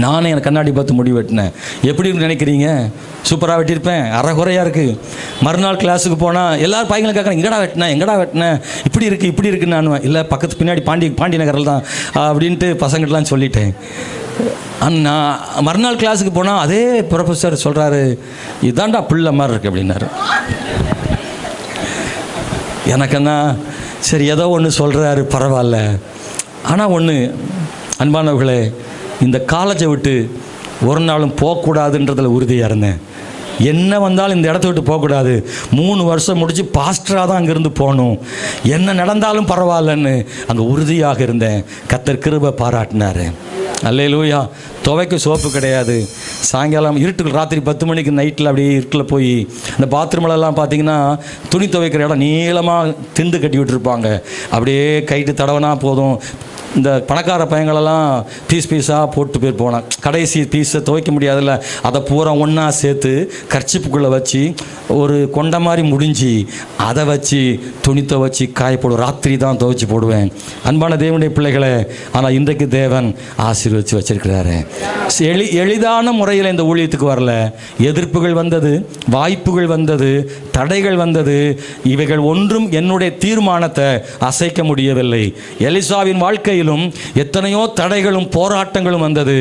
நானே எனக்கு கண்ணாடி பார்த்து முடி வெட்டினேன். எப்படி நினைக்கிறீங்க? சூப்பராக வெட்டியிருப்பேன், அரைகுறையாக இருக்குது. மறுநாள் கிளாஸுக்கு போனால் எல்லோரும் பையங்களை கேட்குறேன், எங்கடா வெட்டினேன், இப்படி இருக்குன்னு. நான் இல்லை, பக்கத்து பின்னாடி பாண்டி நகரில் தான் அப்படின்ட்டு பசங்கள்லாம் சொல்லிட்டேன். நான் மறுநாள் கிளாஸுக்கு போனால் அதே ப்ரொஃபஸர் சொல்கிறாரு, இதாண்டா பிள்ளை மாதிரி இருக்குது அப்படின்னாரு. எனக்குன்னா சரி ஏதோ ஒன்று சொல்கிறாரு, பரவாயில்ல. ஆனால் ஒன்று அன்பானவர்களே, இந்த காலேஜை விட்டு ஒரு நாளும் போகக்கூடாதுன்றதில் உறுதியாக இருந்தேன். என்ன வந்தாலும் இந்த இடத்த விட்டு போகக்கூடாது. 3 வருஷம் முடித்து பாஸ்டராக தான் அங்கேருந்து போகணும், என்ன நடந்தாலும் பரவாயில்லன்னு அங்கே உறுதியாக இருந்தேன். கர்த்தர் கிருபை பாராட்டினார். அல்லேலூயா. துவைக்க சோப்பு கிடையாது. சாயங்காலம் இருட்டுக்கு ராத்திரி 10 மணிக்கு நைட்டில் அப்படியே இருட்டில் போய் இந்த பாத்ரூம்லலாம் பார்த்தீங்கன்னா துணி துவைக்கிற இடம் நீளமாக திண்டு கட்டி விட்டுருப்பாங்க. அப்படியே கைட்டு தடவைனா போதும். இந்த பணக்கார பையங்களெல்லாம் பீஸாக போட்டு போய் போனான். கடைசி பீஸை துவைக்க முடியாதுல்ல, அதை பூரா ஒன்றா சேர்த்து கர்ச்சிப்புக்குள்ளே வச்சு ஒரு கொண்ட மாதிரி முடிஞ்சு அதை வச்சு துணி துவைச்சி காய போடுவேன். ராத்திரி தான் துவைச்சி போடுவேன். அன்பான தேவனுடைய பிள்ளைகளை, ஆனால் இன்றைக்கு தேவன் ஆசீர்வதித்து வச்சிருக்கிறாரு. எளிதான முறையில் இந்த ஊழியத்துக்கு வரல. எதிர்ப்புகள் வந்தது, வாய்ப்புகள் வந்தது, தடைகள் வந்தது. இவைகள் ஒன்றும் என்னுடைய தீர்மானத்தை அசைக்க முடியவில்லை. எலிசாவின் வாழ்க்கையில் எத்தனையோ தடைகளும் போராட்டங்களும் வந்தது.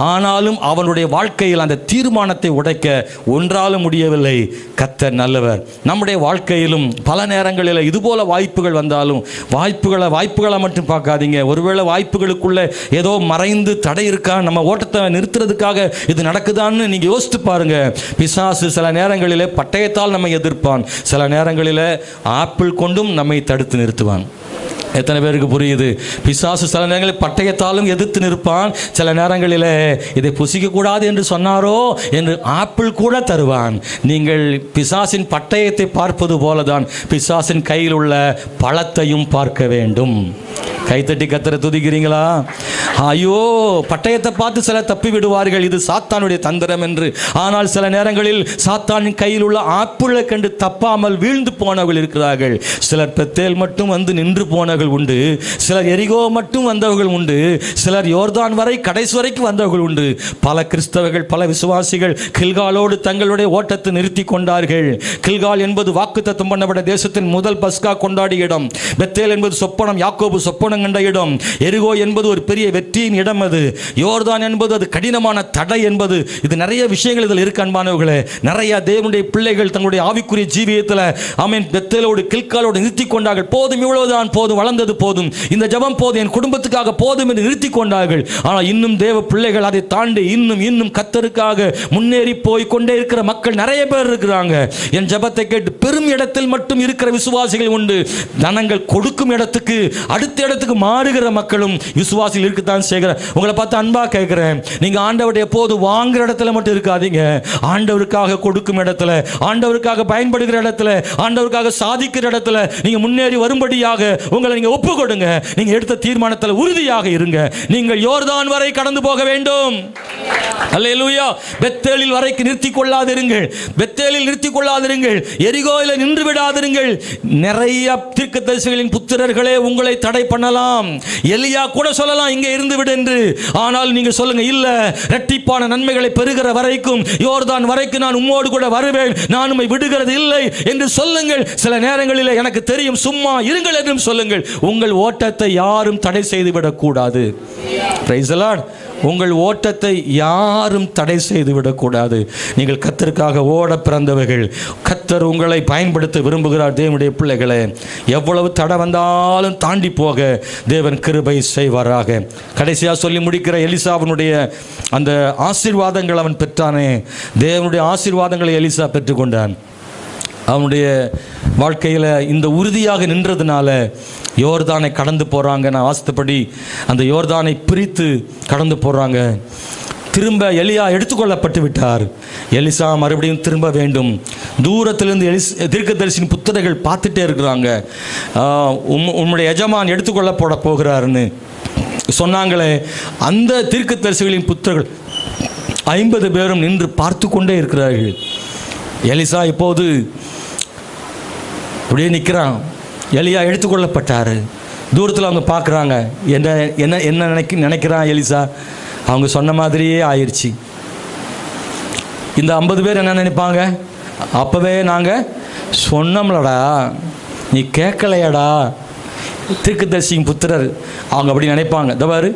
ஆனாலும் அவனுடைய வாழ்க்கையில் அந்த தீர்மானத்தை உடைக்க ஒன்றாலும் முடியவில்லை. கர்த்தர் நல்லவர். நம்முடைய வாழ்க்கையிலும் பல நேரங்களில் இதுபோல வாய்ப்புகள் வந்தாலும் வாய்ப்புகளை மட்டும் பார்க்காதீங்க. ஒருவேளை வாய்ப்புகளுக்குள்ள ஏதோ மறைந்து தடை இருக்கா, நம்ம ஓட்டத்தை நிறுத்துறதுக்காக இது நடக்குதான்னு நீங்க யோசித்து பாருங்க. பிசாசு சில நேரங்களில் பட்டயத்தால் நம்மை எதிர்ப்பான், சில நேரங்களில் ஆப்பிள் கொண்டும் நம்மை தடுத்து நிறுத்துவான். எத்தனை பேருக்கு புரியுது? பிசாசு சில நேரங்களில் பட்டயத்தாலும் எதிர்த்து நிற்பான். சில நேரங்களில் இதை புசிக்கக்கூடாது என்று சொன்னாரோ என்று ஆப்பிள் கூட தருவான். நீங்கள் பிசாசின் பட்டயத்தை பார்ப்பது போலதான் பிசாசின் கையில் உள்ள பழத்தையும் பார்க்க வேண்டும். கைத்தட்டி கர்த்தரை துதிக்கிறீங்களா? ஐயோ, பட்டயத்தை பார்த்து சிலர் தப்பி விடுவார்கள், இது சாத்தானுடைய தந்திரம் என்று. ஆனால் சில நேரங்களில் சாத்தானின் கையில் உள்ள ஆப்பிளை கண்டு தப்பாமல் வீழ்ந்து போனவர்கள் இருக்கிறார்கள். சிலர் பெத்தேல் மட்டும் வந்து நின்று போனவர்கள் உண்டு, சிலர் எரிகோ மட்டும் வந்தவர்கள் உண்டு, சிலர் யோர்தான் வரை கடைசி வரைக்கும் வந்தவர்கள் உண்டு. பல கிறிஸ்தவர்கள், பல விசுவாசிகள் கில்காலோடு தங்களுடைய ஓட்டத்தை நிறுத்தி கொண்டார்கள். கில்கால் என்பது வாக்குத்தத்தம் பண்ணப்பட்ட தேசத்தின் முதல் பஸ்கா கொண்டாடிய இடம். பெத்தேல் என்பது சொப்பனம், யாக்கோபு சொப்பனம் கண்ட இடம். எரிகோ என்பது ஒரு பெரிய வெற்றியின் இடம். அது யோர்தான் என்பது அது கடினமான தடை என்பது. இது நிறைய விஷயங்கள் இதில் இருக்கு அன்பானவர்களே. நிறைய தேவனுடைய பிள்ளைகள் தங்களுடைய ஆவிக்குரிய ஜீவியத்தில் ஆமென் பெத்தேலோடு கில்காலோடு நிறுத்தி கொண்டார்கள். போதும், இவ்வளவுதான் போதும், வளர்ந்தது போதும், இந்த ஜெபம் போதும், என் குடும்பத்துக்காக போதும் என்று நிறுத்தி கொண்டார்கள். ஆனால் இன்னும் தேவ பிள்ளைகள் அதை தாண்டி இன்னும் கர்த்தருக்காக முன்னேறி போய் கொண்டே இருக்கிற மக்கள் நிறைய பேர் இருக்கிறாங்க. என் ஜெபத்தை கேட்டு பெரும் இடத்தில் மட்டும் இருக்கிற விசுவாசிகள் உண்டு. தனங்கள் கொடுக்கும் இடத்துக்கு அடுத்த இடத்துக்கு மாறுகிற மக்களும் விசுவாசிகள் இருக்கத்தான் செய்கிற. உங்களை பார்த்து அன்பா கேட்கிறேன், நீங்க ஆண்டவருடைய போது வாங்குற இடத்துல மட்டும் இருக்காதீங்க. ஆண்டவருக்காக கொடுக்கும் இடத்துல, ஆண்டவருக்காக பயன்படுகிற இடத்துல, ஆண்டவருக்காக சாதிக்கிற இடத்துல நீங்க முன்னேறி வரும்படியாக உங்களை நீங்க ஒப்பு கொடுங்க. நீங்க எடுத்த தீர்மானத்தில் உறுதியாக இருங்க. நீங்கள் யோர்தான் வரை கடந்து போக வேண்டும். அல்லேலூயா. பெத்தேலில் வரைக்கும் நிறுத்திக் கொள்ளாதிருங்கள். பெத்தேலில் நிறுத்திக் கொள்ளாதிருங்கள். எரிகோவில் நின்று விடாதிருங்கள். நிறைய தீர்க்கதரிசிகளின் புத்திரர்களே உங்களை தடை பண்ணலாம். எலியா கூட சொல்லலாம் இங்கே இருந்து விடு என்று. ஆனால் நீங்க சொல்லுங்க, இல்ல, இரட்டிப்பான நன்மைகளை பெறுகிற வரைக்கும் யோர்தான் வரைக்கும் நான் உம்மோடு கூட வருவேன், நான் உம்மை விடுகிறது இல்லை என்று சொல்லுங்கள். சில நேரங்களில் எனக்கு தெரியும், சும்மா இருங்கள் என்றும் சொல்லுங்கள். உங்கள் ஓட்டத்தை யாரும் தடை செய்து விடக்கூடாது. Praise the Lord. உங்கள் ஓட்டத்தை யாரும் தடை செய்து விடக்கூடாது. நீங்கள் கர்த்தருக்காக ஓட பிறந்தவர்கள். கர்த்தர் உங்களை பயன்படுத்த விரும்புகிறார். தேவனுடைய பிள்ளைகளே, எவ்வளவு தடை வந்தாலும் தாண்டி போக தேவன் கிருபை செய்வாராக. கடைசியாக சொல்லி முடிக்கிற எலிசாவினுடைய அந்த ஆசீர்வாதங்கள் அவன் பெற்றானே, தேவனுடைய ஆசீர்வாதங்களை எலிசா பெற்றுக்கொண்டான். அவனுடைய வாழ்க்கையில் இந்த உறுதியாக நின்றதுனால யோர்தானை கடந்து போகிறாங்க. நான் வாசித்தபடி அந்த யோர்தானை பிரித்து கடந்து போகிறாங்க. திரும்ப எலியா எடுத்துக்கொள்ளப்பட்டு விட்டார். எலிசா மறுபடியும் திரும்ப வேண்டும். தூரத்திலிருந்து தீர்க்கதரிசியின் புத்திரர்கள் பார்த்துட்டே இருக்கிறாங்க. உம்முடைய எஜமான் எடுத்துக்கொள்ளப்பட போகிறாருன்னு சொன்னாங்களே. அந்த தீர்க்கதரிசிகளின் புத்திரர்கள் 50 பேரும் நின்று பார்த்து கொண்டே இருக்கிறார்கள். எலிசா இப்போது அப்படியே நிற்கிறான். எலியா எடுத்துக்கொள்ளப்பட்டார். தூரத்தில் அவங்க பார்க்குறாங்க. என்ன என்ன என்ன நினைக்கிறான் எலிசா? அவங்க சொன்ன மாதிரியே ஆயிடுச்சு. இந்த 50 பேர் என்ன நினைப்பாங்க? அப்போவே நாங்கள் சொன்னோம்லடா, நீ கேட்கலையடா. தீர்க்கதரிசியின் புத்திரர் அவங்க அப்படி நினைப்பாங்க. தவறு,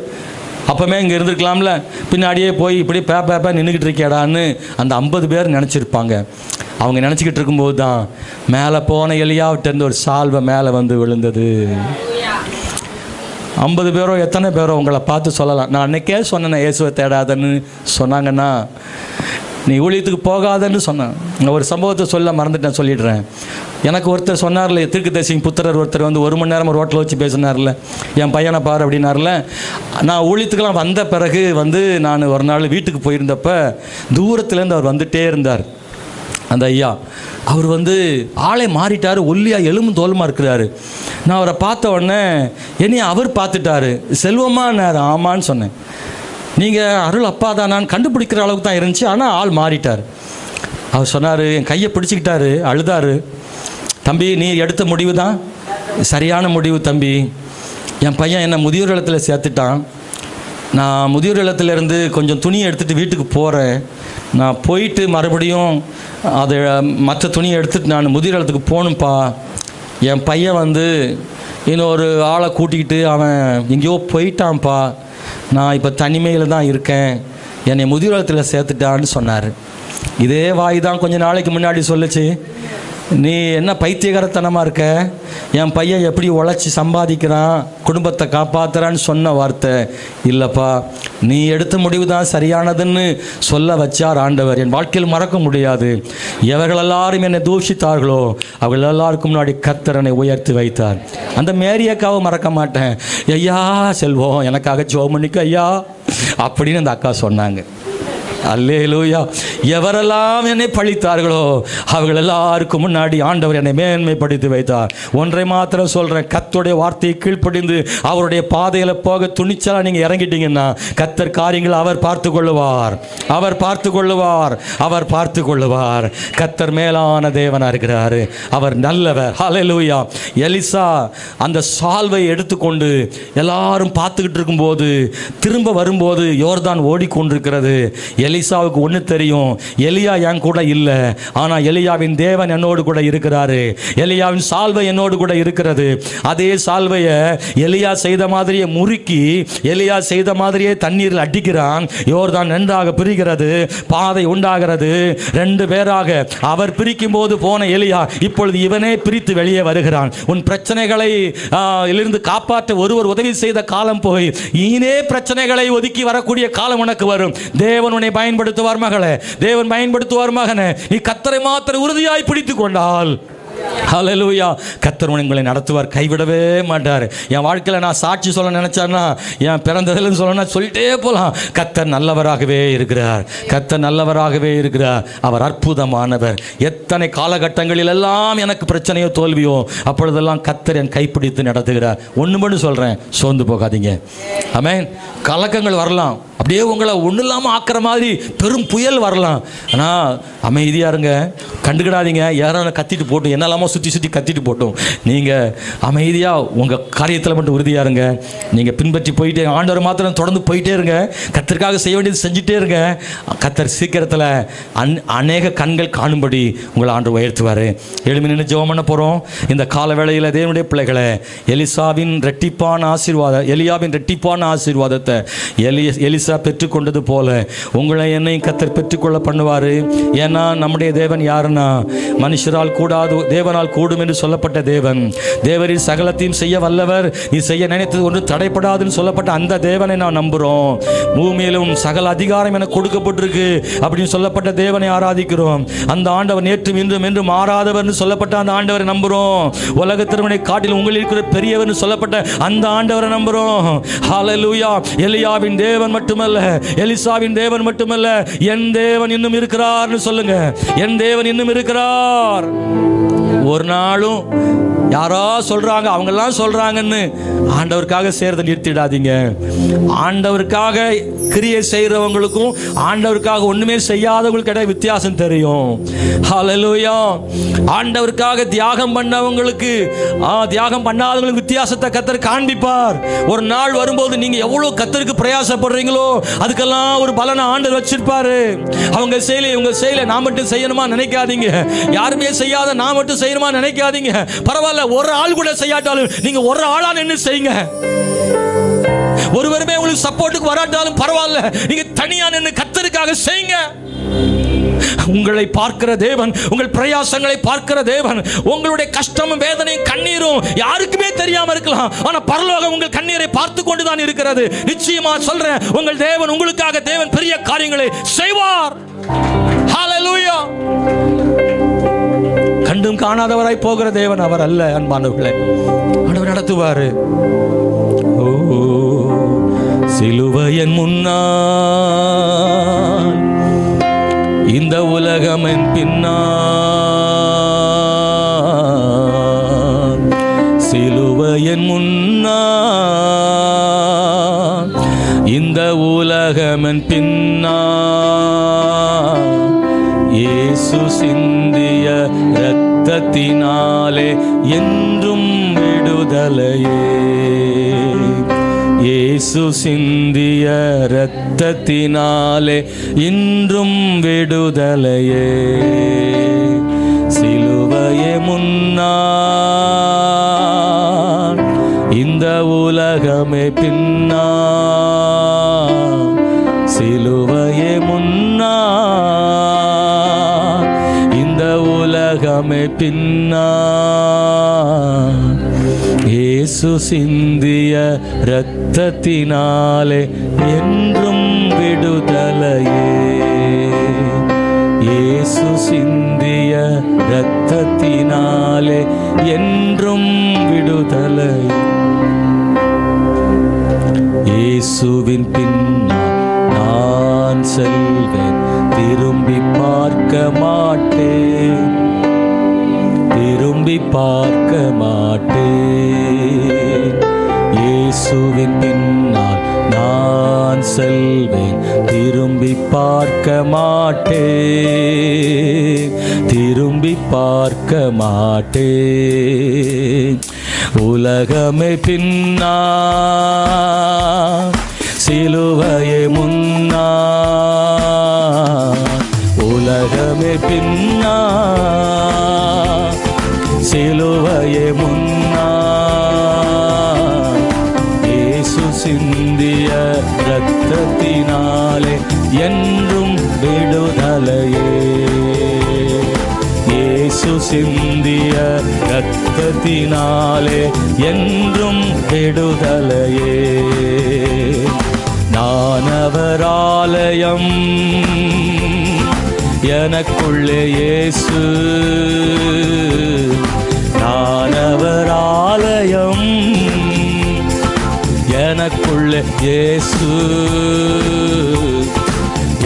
அப்போவே இங்கே இருந்திருக்கலாம்ல, பின்னாடியே போய் இப்படி பேப்பா நின்றுக்கிட்டு இருக்கியாடான்னு அந்த 50 பேர் நினச்சிருப்பாங்க. அவங்க நினச்சிக்கிட்டு இருக்கும்போது தான் மேலே போன எலியாவிட்டேருந்து ஒரு சால்வை மேலே வந்து விழுந்தது. 50 பேரோ எத்தனை பேரோ உங்களை பார்த்து சொல்லலாம், நான் அன்னைக்கே சொன்னேன் இயேசுவை தேடாதன்னு சொன்னாங்கன்னா, நீ ஊழியத்துக்கு போகாதன்னு சொன்னேன். நான் ஒரு சம்பவத்தை சொல்ல மறந்துட்டேன், சொல்லிடுறேன். எனக்கு ஒருத்தர் சொன்னார்ல, தீர்க்கதரிசியின் புத்திரர் ஒருத்தர் வந்து 1 மணி நேரம் ஒரு ரோட்டில் வச்சு பேசினார்ல, என் பையனை பாரு அப்படின்னார்ல. நான் ஊழியத்துக்கெல்லாம் வந்த பிறகு வந்து நான் ஒரு நாள் வீட்டுக்கு போயிருந்தப்போ தூரத்துலேருந்து அவர் வந்துகிட்டே இருந்தார். அந்த ஐயா அவர் வந்து ஆளே மாறிட்டார், ஒல்லியாக எலும்பு தோலுமா இருக்கிறாரு. நான் அவரை பார்த்த உடனே என்னைய அவர் பார்த்துட்டாரு. செல்வமா நேரம் ஆமான்னு சொன்னேன். நீங்கள் அருள் அப்பா தான் நான் கண்டுபிடிக்கிற அளவுக்கு தான் இருந்துச்சு, ஆனால் ஆள் மாறிட்டார். அவர் சொன்னார், என் கையை பிடிச்சிக்கிட்டாரு, அழுதார். தம்பி, நீ எடுத்த முடிவு தான் சரியான முடிவு தம்பி. என் பையன் என்னை முதியோர் இல்லத்தில் சேர்த்துட்டான். நான் முதியோர் இல்லத்திலேருந்து கொஞ்சம் துணியை எடுத்துகிட்டு வீட்டுக்கு போகிறேன். நான் போயிட்டு மறுபடியும் அதை மற்ற துணியை எடுத்துகிட்டு நான் முதியோர் இல்லத்துக்கு போகணும்ப்பா. என் பையன் வந்து இன்னொரு ஆளை கூட்டிக்கிட்டு அவன் எங்கேயோ போயிட்டான்ப்பா. நான் இப்போ தனிமையில் தான் இருக்கேன், என்னை முதியோர் இல்லத்தில் சேர்த்துட்டான்னு சொன்னார். இதே வாய் தான் கொஞ்சம் நாளைக்கு முன்னாடி சொல்லுச்சு, நீ என்ன பைத்தியகாரத்தனமாக இருக்க, என் பையன் எப்படி உழைச்சி சம்பாதிக்கிறான், குடும்பத்தை காப்பாற்றுறான்னு சொன்ன வார்த்தை. இல்லைப்பா, நீ எடுத்த முடிவு தான் சரியானதுன்னு சொல்ல வச்சார் ஆண்டவர். என் வாழ்க்கையில் மறக்க முடியாது. எவர்கள் எல்லாரும் என்னை தூஷித்தார்களோ அவர்கள் எல்லாருக்கும் முன்னாடி கர்த்தர் என்னை உயர்த்தி வைத்தார். அந்த மேரியக்காவை மறக்க மாட்டேன். ஐயா செல்வம், எனக்காக ஜெபம் பண்ணிக்க ஐயா அப்படின்னு அந்த அக்கா சொன்னாங்க. அல்லேலூயா. எவரெல்லாம் என்னை பழித்தார்களோ அவர்கள் எல்லாருக்கும் முன்னாடி ஆண்டவர் என்னை மேன்மைப்படுத்தி வைத்தார். ஒன்றை மாத்திரம் சொல்கிறேன், கர்த்தருடைய வார்த்தையை கீழ்ப்படிந்து அவருடைய பாதையில் போக துணிச்சலாக நீங்கள் இறங்கிட்டீங்கன்னா கர்த்தர் காரியங்கள் அவர் பார்த்து கொள்ளுவார், அவர் பார்த்து கொள்ளுவார், அவர் பார்த்து கொள்ளுவார். கர்த்தர் மேலான தேவனாக இருக்கிறார், அவர் நல்லவர். ஹல்லேலூயா. எலிசா அந்த சால்வை எடுத்துக்கொண்டு எல்லாரும் பார்த்துக்கிட்டு இருக்கும்போது திரும்ப வரும்போது யோர்தான் ஓடிக்கொண்டிருக்கிறது. எலிசாவுக்கு ஒன்று தெரியும், எலியா என் கூட இல்லை, ஆனால் எலியாவின் தேவன் என்னோடு கூட இருக்கிறாரு, எலியாவின் சால்வை என்னோடு கூட இருக்கிறது. அதே சால்வையை எலியா செய்த மாதிரியே முறுக்கி எலியா செய்த மாதிரியே தண்ணீரில் அடிக்கிறான். யோர்தான் நன்றாக பிரிகிறது, பாதை உண்டாகிறது. 2 பேராக அவர் பிரிக்கும் போது போன எலியா இப்பொழுது இவனே பிரித்து வெளியே வருகிறான். உன் பிரச்சனைகளை இருந்து காப்பாற்ற ஒருவர் உதவி செய்த காலம் போய் இனே பிரச்சனைகளை ஒதுக்கி வரக்கூடிய காலம் உனக்கு வரும். தேவன் உன்னை பயன்படுத்துவார் மகளே, தேவன் பயன்படுத்துவார் மகனே. நீ கர்த்தரை மாத்திரம் உறுதியாய் பிடித்துக் கொண்டால் ஹல்லேலூயா, கர்த்தர் உங்களை நடத்துவார், கைவிடவே மாட்டார். என் வாழ்க்கையில் நான் சாட்சி சொல்ல நினைச்சான்னா, என் பிறந்ததுன்னு சொல்லணும்னா சொல்லிட்டே போகலாம். கர்த்தர் நல்லவராகவே இருக்கிறார், கர்த்தர் நல்லவராகவே இருக்கிறார். அவர் அற்புதமானவர். எத்தனை காலகட்டங்களில் எல்லாம் எனக்கு பிரச்சனையோ தோல்வியோ அப்பொழுதெல்லாம் கர்த்தர் என் கைப்பிடித்து நடத்துகிறார். ஒன்று மட்டும் சொல்கிறேன், சோர்ந்து போகாதீங்க. ஆமென். கலக்கங்கள் வரலாம், அப்படியே உங்களை ஒன்றும் இல்லாமல் ஆக்கிற மாதிரி பெரும் புயல் வரலாம், ஆனால் அமைதியாக இருங்க, கண்டுக்கிடாதீங்க. யாரும் கத்திட்டு போட்டும், என்னெல்லாமோ சுற்றி சுற்றி கத்திட்டு போட்டும், நீங்கள் அமைதியாக உங்கள் காரியத்தில் மட்டும் உறுதியாக இருங்க. நீங்கள் பின்பற்றி போயிட்டே, ஆண்டவர் மாத்திரம் தொடர்ந்து போயிட்டே இருங்க. கர்த்தருக்காக செய்ய வேண்டியது செஞ்சுட்டே இருங்க. கர்த்தர் சீக்கிரத்தில் அநேக கண்கள் காணும்படி உங்களை ஆண்டவர் உயர்த்துவார். எழுமி நின்று ஜெபம் பண்ண போகிறோம். இந்த கால வேளையில் தேவனுடைய பிள்ளைகளை எலியாவின் ரெட்டிப்பான ஆசீர்வாதத்தை எலிசா பெற்றுக்கொண்டது போல உங்களை என்னையும் கர்த்தர் பெற்றுக்கொள்ள பண்ணுவார். ஏன்னா நம்முடைய தேவன் யாருன்னா, மனுஷரால் கூடாது தேவனால் கூடும் என்று சொல்லப்பட்ட தேவன், தேவரின் சகலத்தையும் செய்ய வல்லவர், நீ செய்ய நினைத்தது ஒன்று தடைப்படாதுன்னு சொல்லப்பட்ட அந்த தேவனை நான் நம்புகிறோம். பூமியிலும் சகல அதிகாரம் எனக்கு கொடுக்கப்பட்டிருக்கு அப்படின்னு சொல்லப்பட்ட தேவனை ஆராதிக்கிறோம். அந்த ஆண்டவர் நேற்றும் இன்றும் என்றும் மாறாதவர்னு சொல்லப்பட்ட அந்த ஆண்டவரை நம்புகிறோம். உலக திருமணை காட்டில் உங்களில் இருக்கிற பெரியவர்னு சொல்லப்பட்ட அந்த ஆண்டவரை நம்புகிறோம். ஹல்லேலூயா. எலியாவின் தேவன் மட்டுமல்ல, எலிசாவின் தேவன் மட்டுமல்ல, என் தேவன் இன்னும் இருக்கிறார்னு சொல்லுங்க. என் தேவன் இன்னும் இருக்கிறார். ஒரு நாளும் யாரோ சொல்றாங்க, அவங்கெல்லாம் சொல்றாங்கன்னு ஆண்டவருக்காக செய்யறதை நிறுத்திடாதீங்க. ஆண்டவருக்காக கிரியை செய்கிறவங்களுக்கும் ஆண்டவருக்காக ஒண்ணுமே செய்யாதவங்களுக்கு இடையே வித்தியாசம் தெரியும். ஹல்லேலூயா. ஆண்டவருக்காக தியாகம் பண்ணவங்களுக்கு தியாகம் பண்ணாதவங்களுக்கு வித்தியாசத்தை கர்த்தர் காண்பிப்பார். ஒரு நாள் வரும்போது நீங்க எவ்வளவு கர்த்தருக்கு பிரயாசப்படுறீங்களோ அதுக்கெல்லாம் ஒரு பலனை ஆண்டவர் வச்சிருப்பாரு. அவங்க செய்யல, இவங்க செய்யல, நான் மட்டும் செய்யணுமா நினைக்காதீங்க. யாருமே செய்யாத நான் மட்டும் செய்யணுமா நினைக்காதீங்க. பரவாயில்ல, ஒரு ஆள் கூட செய்யாட்டாலும் நீங்க ஒரு ஆளா நின்று செய்யுங்க. ஒருவருமே உங்களுக்கு சப்போர்ட்டுக்கு வராட்டாலும் பரவாயில்ல, நீங்க தனியா நின்று கர்த்தருக்காக செய்யுங்க. உங்களை பார்க்கிற தேவன், உங்கள் பிரயாசங்களை பார்க்கிற தேவன். உங்களுடைய கஷ்டமும் வேதனையும் கண்ணீரும் யாருக்குமே தெரியாம இருக்கலாம், ஆனா பரலோகம் உங்கள் கண்ணீரை பார்த்து கொண்டுதான் இருக்கிறது. நிச்சயமா சொல்றேன், உங்கள் தேவன், உங்களுக்காக தேவன் பெரிய காரியங்களை செய்வார். ஹல்லேலூயா. கண்டும் காணாதவராய் போகிற தேவன் அவர் அல்ல அன்பானவர்களே. ஆண்டவர் நடத்துவாரு. ஓ சிலுவையின் முன்னால், இந்த உலகம் என் பின்னால், சிலுவையின் முன்னால், இந்த உலகம் என் பின்னால், இயேசு சிந்திய இரத்தத்தினாலே என்றும் விடுதலையே, இயேசு சிந்திய இரத்தத்தினாலே இன்றும் விடுதலையே, சிலுவையே முன்னால், இந்த உலகமே பின்னால், சிலுவையே முன்னால், இந்த உலகமே பின்னால், இயேசு சிந்திய இரத்தத்தினாலே என்றும் விடுதலையே, இயேசு சிந்திய இரத்தத்தினாலே என்றும் விடுதலை. இயேசுவின் பின்னால் நான் செல்வேன், திரும்பி பார்க்க மாட்டேன், திரும்பி பார்க்க மாட்டேன். இயேசுவின் பின்னால் நான் செல்வேன், திரும்பி பார்க்க மாட்டேன், திரும்பி பார்க்க மாட்டேன். உலகமே பின்னால், சிலுவையே முன்னால், உலகமே பின்னால், சிலுவையே முன்னால், இயேசு சிந்திய இரத்தத்தினாலே என்றும் விடுதலையே, இயேசு சிந்திய இரத்தத்தினாலே என்றும் விடுதலையே. நான் அவர் ஆலயம், எனக்குள்ளே இயேசு, நான் அவர் ஆலயம், எனக்குள்ளே இயேசு.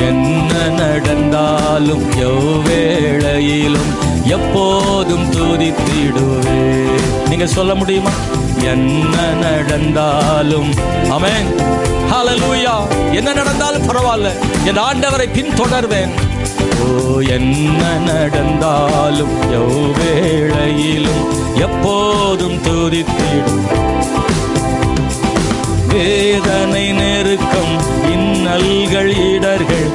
என்ன நடந்தாலும் எவ்வேளையிலும் எப்போதும் துதித்திடுவே. நீங்க சொல்ல முடியுமா? என்ன நடந்தாலும், ஆமென், ஹல்லேலூயா. என்ன நடந்தாலும் பரவாயில்ல, என் ஆண்டவரை பின்தொடர்வேன். ஓ என்ன நடந்தாலும் எவ்வேளையிலும் எப்போதும் துதித்திடும். வேதனை நெருக்கம் இன்னல்கள் இடர்கள்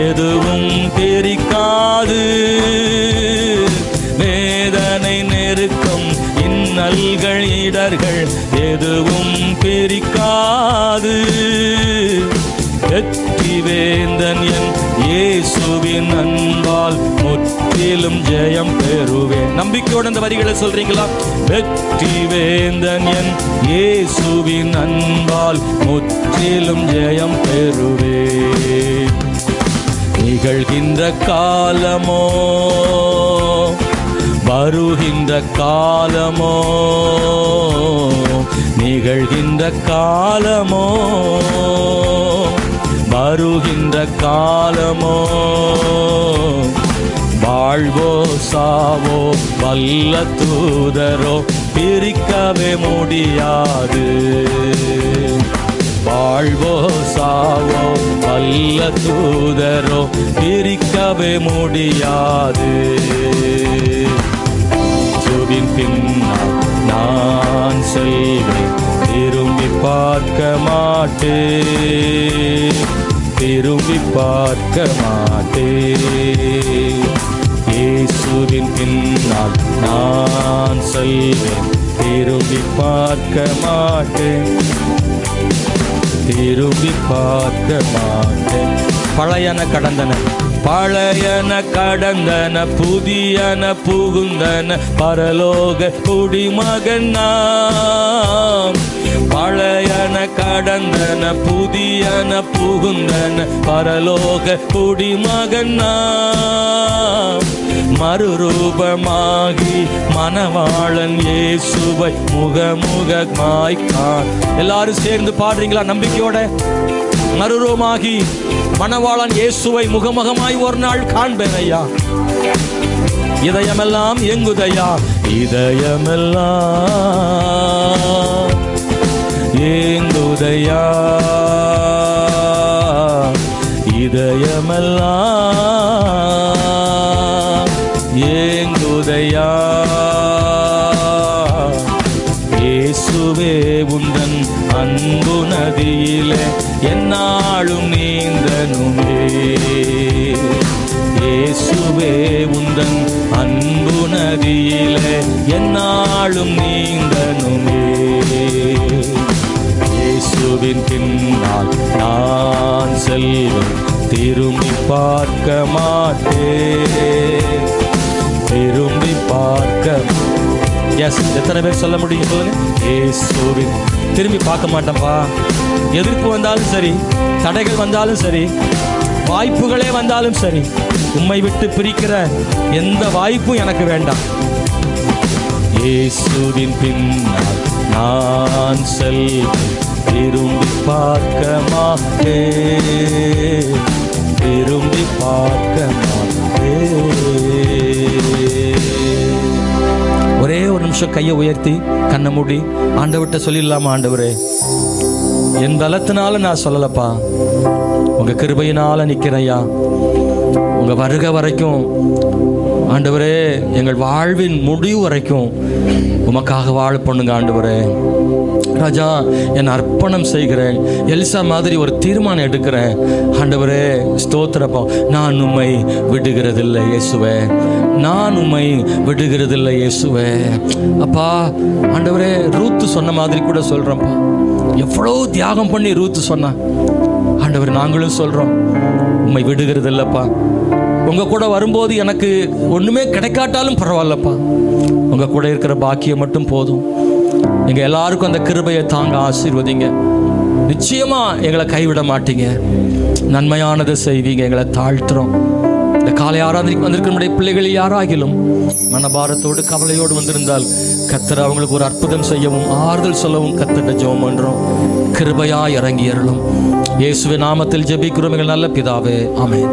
எதுவும் பிரிக்காது, வேதனை நெருக்கம் இன்னல்கள் இடர்கள் எதுவும் பிரிக்காது. வெற்றி வேந்தன் என் இயேசுவின் அன்பால் முற்றிலும் ஜெயம் பெறுவேன். நம்பிக்கையோடு அந்த வரிகளை சொல்றீங்களா? வெற்றி வேந்தன் என் இயேசுவின் அன்பால் முற்றிலும் ஜெயம் பெறுவேன். நிகழ்கின்ற காலமோ வருகின்ற காலமோ, நிகழ்கின்ற காலமோ வருகின்ற காலமோ, வாழ்வோ சாவோ வல்ல தூதரோ பிரிக்கவே முடியாது. வாழ்வோ சாவோ வல்ல தூதரோ பிரிக்கவே முடியாது. இயேசுவின் பின்னால் நான் செல்வேன், திரும்பி பார்க்க மாட்டேன், திரும்பி பார்க்க மாட்டேன். இயேசுவின் பின்னால் நான் செல்வேன், திரும்பி பார்க்க மாட்டேன், திரும்பி பார்க்க மாட்டேன். பழையன கடந்தன, பழையன கடந்தன, புதியன புகுந்தன, பரலோக குடிமகன் நாம். பழையன கடந்தன, புதியன புகுந்தன, பரலோக குடிமகன் நாம். மறுரூபமாகி மணவாளன் இயேசுவை முகமுகமாய் காண். எல்லாரும் சேர்ந்து பாடுறீங்களா நம்பிக்கையோட? மறுரூபமாகி மணவாளன் இயேசுவை முகமுகமாய் ஒரு நாள் காண்பேன் ஐயா. இதயமெல்லாம் எங்குதையா, இதயமெல்லாம் ஏங்குதையா, இதயமெல்லாம் ஏங்குதையா. இயேசுவே உந்தன் அன்பு நதியிலே என்னாலும் நீந்தனுமே. இயேசுவே உந்தன் அன்பு நதியிலே என்னாலும் நீந்தனுமே. இயேசுவின் பின்னால் நான் செல்வேன், திரும்பி பார்க்க மாட்டேன், திரும்பி பார்க்க. எஸ், எத்தனை பேர் சொல்ல முடியும் சொல்லுங்க? இயேசுவின் திரும்பி பார்க்க மாட்டேன்ப்பா. எதிர்ப்பு வந்தாலும் சரி, தடைகள் வந்தாலும் சரி, வாய்ப்புகளே வந்தாலும் சரி, உம்மை விட்டு பிரிக்கிற எந்த வாய்ப்பும் எனக்கு வேண்டாம். இயேசுவின் பின்னால் நான் செல்வேன், திரும்பி பார்க்க மாட்டேன், திரும்பி பார்க்க மாட்டேன். ஒரே ஒரு நிமிஷம் கையை உயர்த்தி கண்ணை மூடி ஆண்டவர்கிட்ட சொல்லிடலாமா? ஆண்டவரே, என் பலத்தினால நான் சொல்லலப்பா, உங்க கிருபையினால நிற்கிறையா. உங்க வருகை வரைக்கும் ஆண்டவரே, எங்கள் வாழ்வின் முடிவு வரைக்கும் உமக்காக வாழ பண்ணுங்க ஆண்டவரே. ராஜா, என் அர்ப்பணம் செய்கிறேன். எலிசா மாதிரி ஒரு தீர்மானம் எடுக்கிறேன் ஆண்டவரே. ஸ்தோத்திரப்பா. நான் உம்மை விடுகிறதில்லை இயேசுவே, நான் உம்மை விடுகிறதில்லை இயேசுவே. அப்பா ஆண்டவரே, ரூத்து சொன்ன மாதிரி கூட சொல்கிறேன்ப்பா. எவ்வளோ தியாகம் பண்ணி ரூத்து சொன்னா ஆண்டவர், நாங்களும் சொல்கிறோம் உம்மை விடுகிறதில்லப்பா. உங்கள் கூட வரும்போது எனக்கு ஒன்றுமே கிடைக்காட்டாலும் பரவாயில்லப்பா, உங்கள் கூட இருக்கிற பாக்கியம் மட்டும் போதும். எங்கள் எல்லாருக்கும் அந்த கிருபையை தாங்க ஆசீர்வதிங்க. நிச்சயமா எங்களை கைவிட மாட்டீங்க, நன்மையானதை செய்வீங்க. எங்களை தாழ்த்துறோம். இந்த காலை ஆராதனைக்கு வந்திருக்கிற நம்முடைய பிள்ளைகள் யாராகிலும் மனபாரத்தோடு கவலையோடு வந்திருந்தால் கர்த்தர் அவங்களுக்கு ஒரு அற்புதம் செய்யவும் ஆறுதல் சொல்லவும் கர்த்தர்ட்ட ஜெபம் பண்றோம். கிருபையா இறங்கி அருளும். இயேசுவின் நாமத்தில் ஜெபிக்கிறோம் எங்கள் நல்ல பிதாவே, ஆமென்.